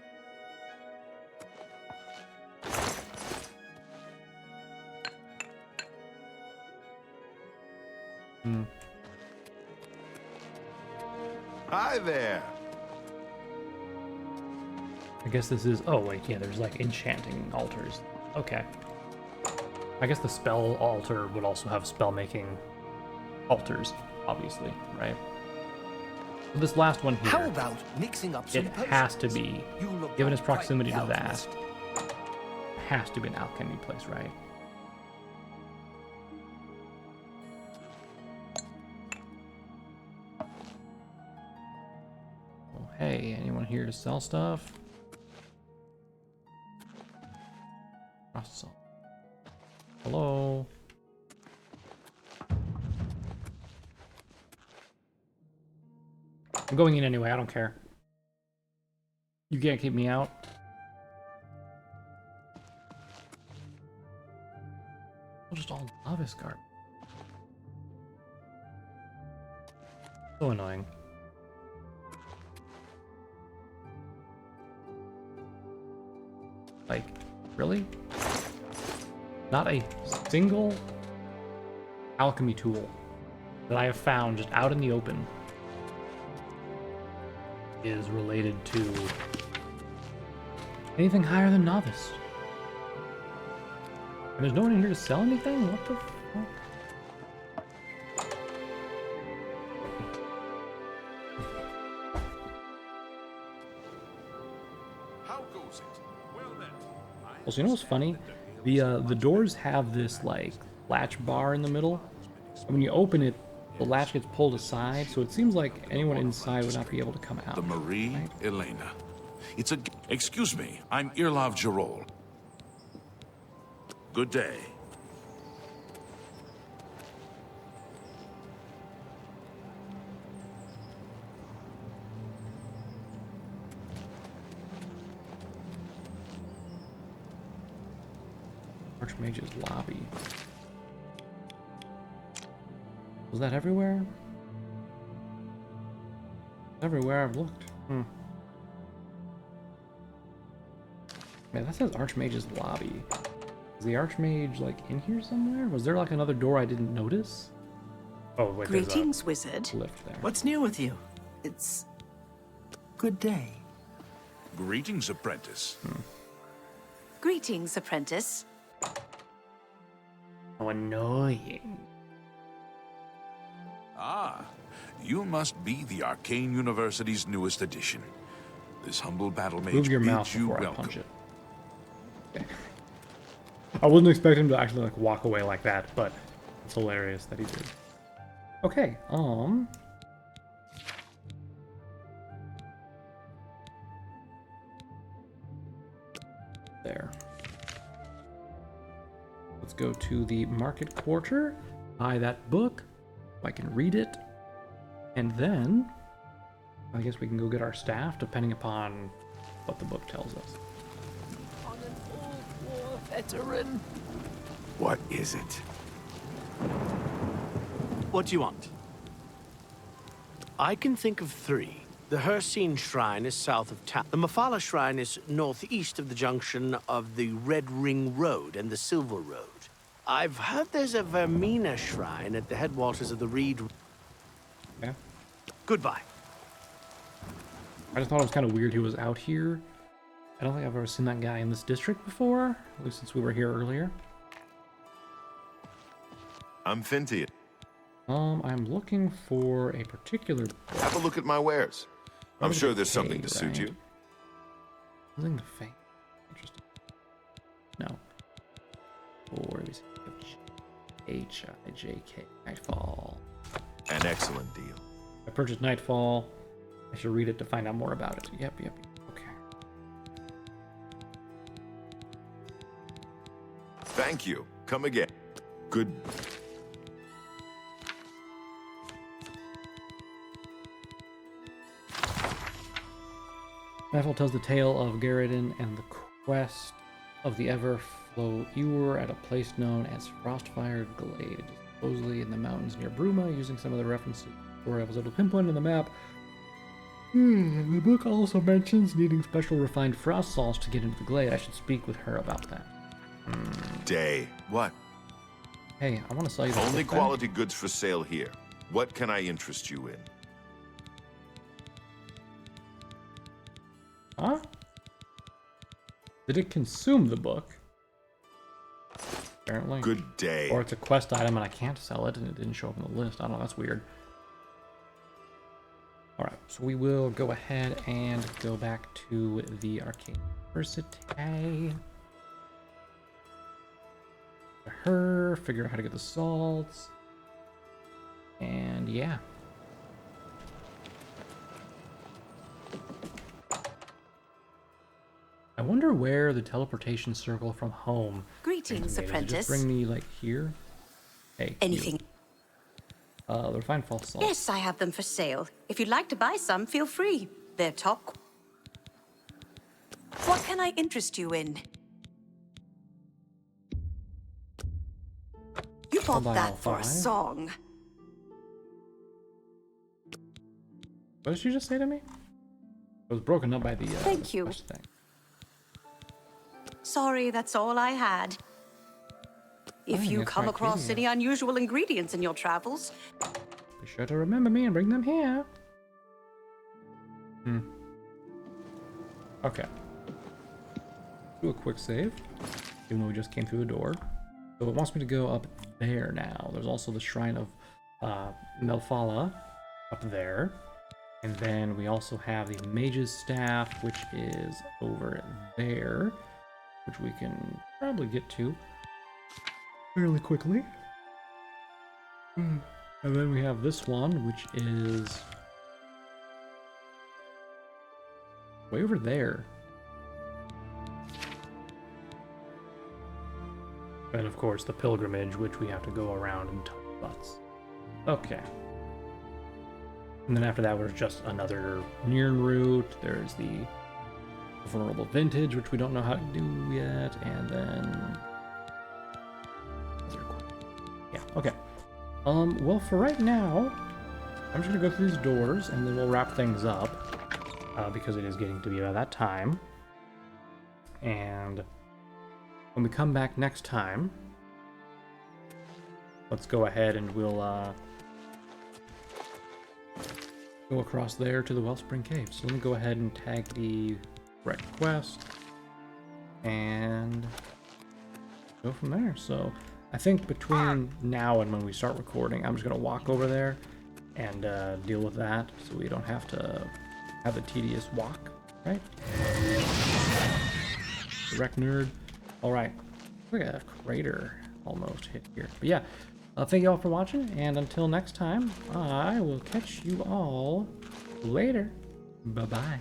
Hi there. I guess this is... Oh, wait, yeah, there's like enchanting altars. Okay. I guess the spell altar would also have spell-making altars, obviously, right? So this last one here... How about mixing up some it potions? has to be, You look given like its proximity quite to the that, alchemist. has to be an alchemy place, right? Oh, hey, anyone here to sell stuff? Russell. Hello? I'm going in anyway, I don't care. You can't keep me out. We'll just all novice guard. So annoying. Like, really? Not a single alchemy tool that I have found just out in the open is related to anything higher than novice. And there's no one in here to sell anything? What the fuck? How goes it? Well then. Also, you know what's funny? The doors have this like latch bar in the middle. And when you open it, the latch gets pulled aside, so it seems like anyone inside would not be able to come out. The Marie Elena. It's a... Excuse me, I'm Irlav Jarol. Good day. Archmage's lobby. Was that everywhere? Everywhere I've looked. Man, that says Archmage's lobby. Is the Archmage, like, in here somewhere? Was there, like, another door I didn't notice? Oh, wait, Greetings, wizard. Lift there. What's new with you? It's... good day. Greetings, apprentice. Greetings, apprentice. How annoying. Ah, you must be the Arcane University's newest addition. This humble battle mage Move your mouth bids you before I welcome. punch it. Okay. I wasn't expecting him to actually, like, walk away like that, but it's hilarious that he did. Okay, there. Let's go to the Market Quarter, buy that book, if I can read it, and then I guess we can go get our staff, depending upon what the book tells us. On an old war veteran. What is it? What do you want? I can think of 3. The Hircine Shrine is south of town. The Mafala Shrine is northeast of the junction of the Red Ring Road and the Silver Road. I've heard there's a Vermina Shrine at the headwaters of the Reed. Yeah. Goodbye. I just thought it was kind of weird he was out here. I don't think I've ever seen that guy in this district before, at least since we were here earlier. I'm Finty. I'm looking for a particular book. Have a look at my wares. I'm Probably sure there's the something Fade, to suit right? you. Something the Fade. Interesting. No. Or is it H-I-J-K. Nightfall. An excellent deal. I purchased Nightfall. I should read it to find out more about it. Yep. Okay. Thank you. Come again. Good. Nightfall tells the tale of Garridan and the quest of the ever-flow Ewer at a place known as Frostfire Glade, supposedly in the mountains near Bruma, using some of the references where I was able to pinpoint on the map. The book also mentions needing special refined frost salts to get into the glade. I should speak with her about that. Day. What? Hey, I want to sell you the Only book back. quality goods for sale here. What can I interest you in? Huh? Did it consume the book? Apparently. Good day. Or it's a quest item and I can't sell it and it didn't show up in the list. I don't know, that's weird. Alright, so we will go ahead and go back to the Arcane University. Her, figure out how to get the salts. And yeah. I wonder where the teleportation circle from home. Greetings, Does it apprentice. just bring me like here? Hey. Anything? The refined false salt. Yes, I have them for sale. If you'd like to buy some, feel free. They're top. What can I interest you in? You bought buy all that for a 5. song. What did she just say to me? It was broken up by the Thank you. quest thing. Sorry, that's all I had. If you that's come right, across Katie. any unusual ingredients in your travels, Be sure to remember me and bring them here. Okay. Do a quick save, even though we just came through the door. So it wants me to go up there now. There's also the Shrine of Melfala up there. And then we also have the Mage's Staff, which is over there, which we can probably get to fairly quickly. And then we have this one, which is way over there. And of course, the pilgrimage, which we have to go around and touch butts. Okay. And then after that, there's just another Nirn route. There's the vulnerable vintage, which we don't know how to do yet. And then... yeah, okay. Well, for right now, I'm just gonna go through these doors, and then we'll wrap things up, because it is getting to be about that time. And when we come back next time, let's go ahead and we'll go across there to the Wellspring Cave. So let me go ahead and tag the correct quest and go from there. So I think between now and when we start recording, I'm just gonna walk over there and deal with that, so we don't have to have a tedious walk, right? Direct nerd. All right, we got a crater almost hit here, but yeah. Thank you all for watching, and until next time, I will catch you all later. Bye-bye.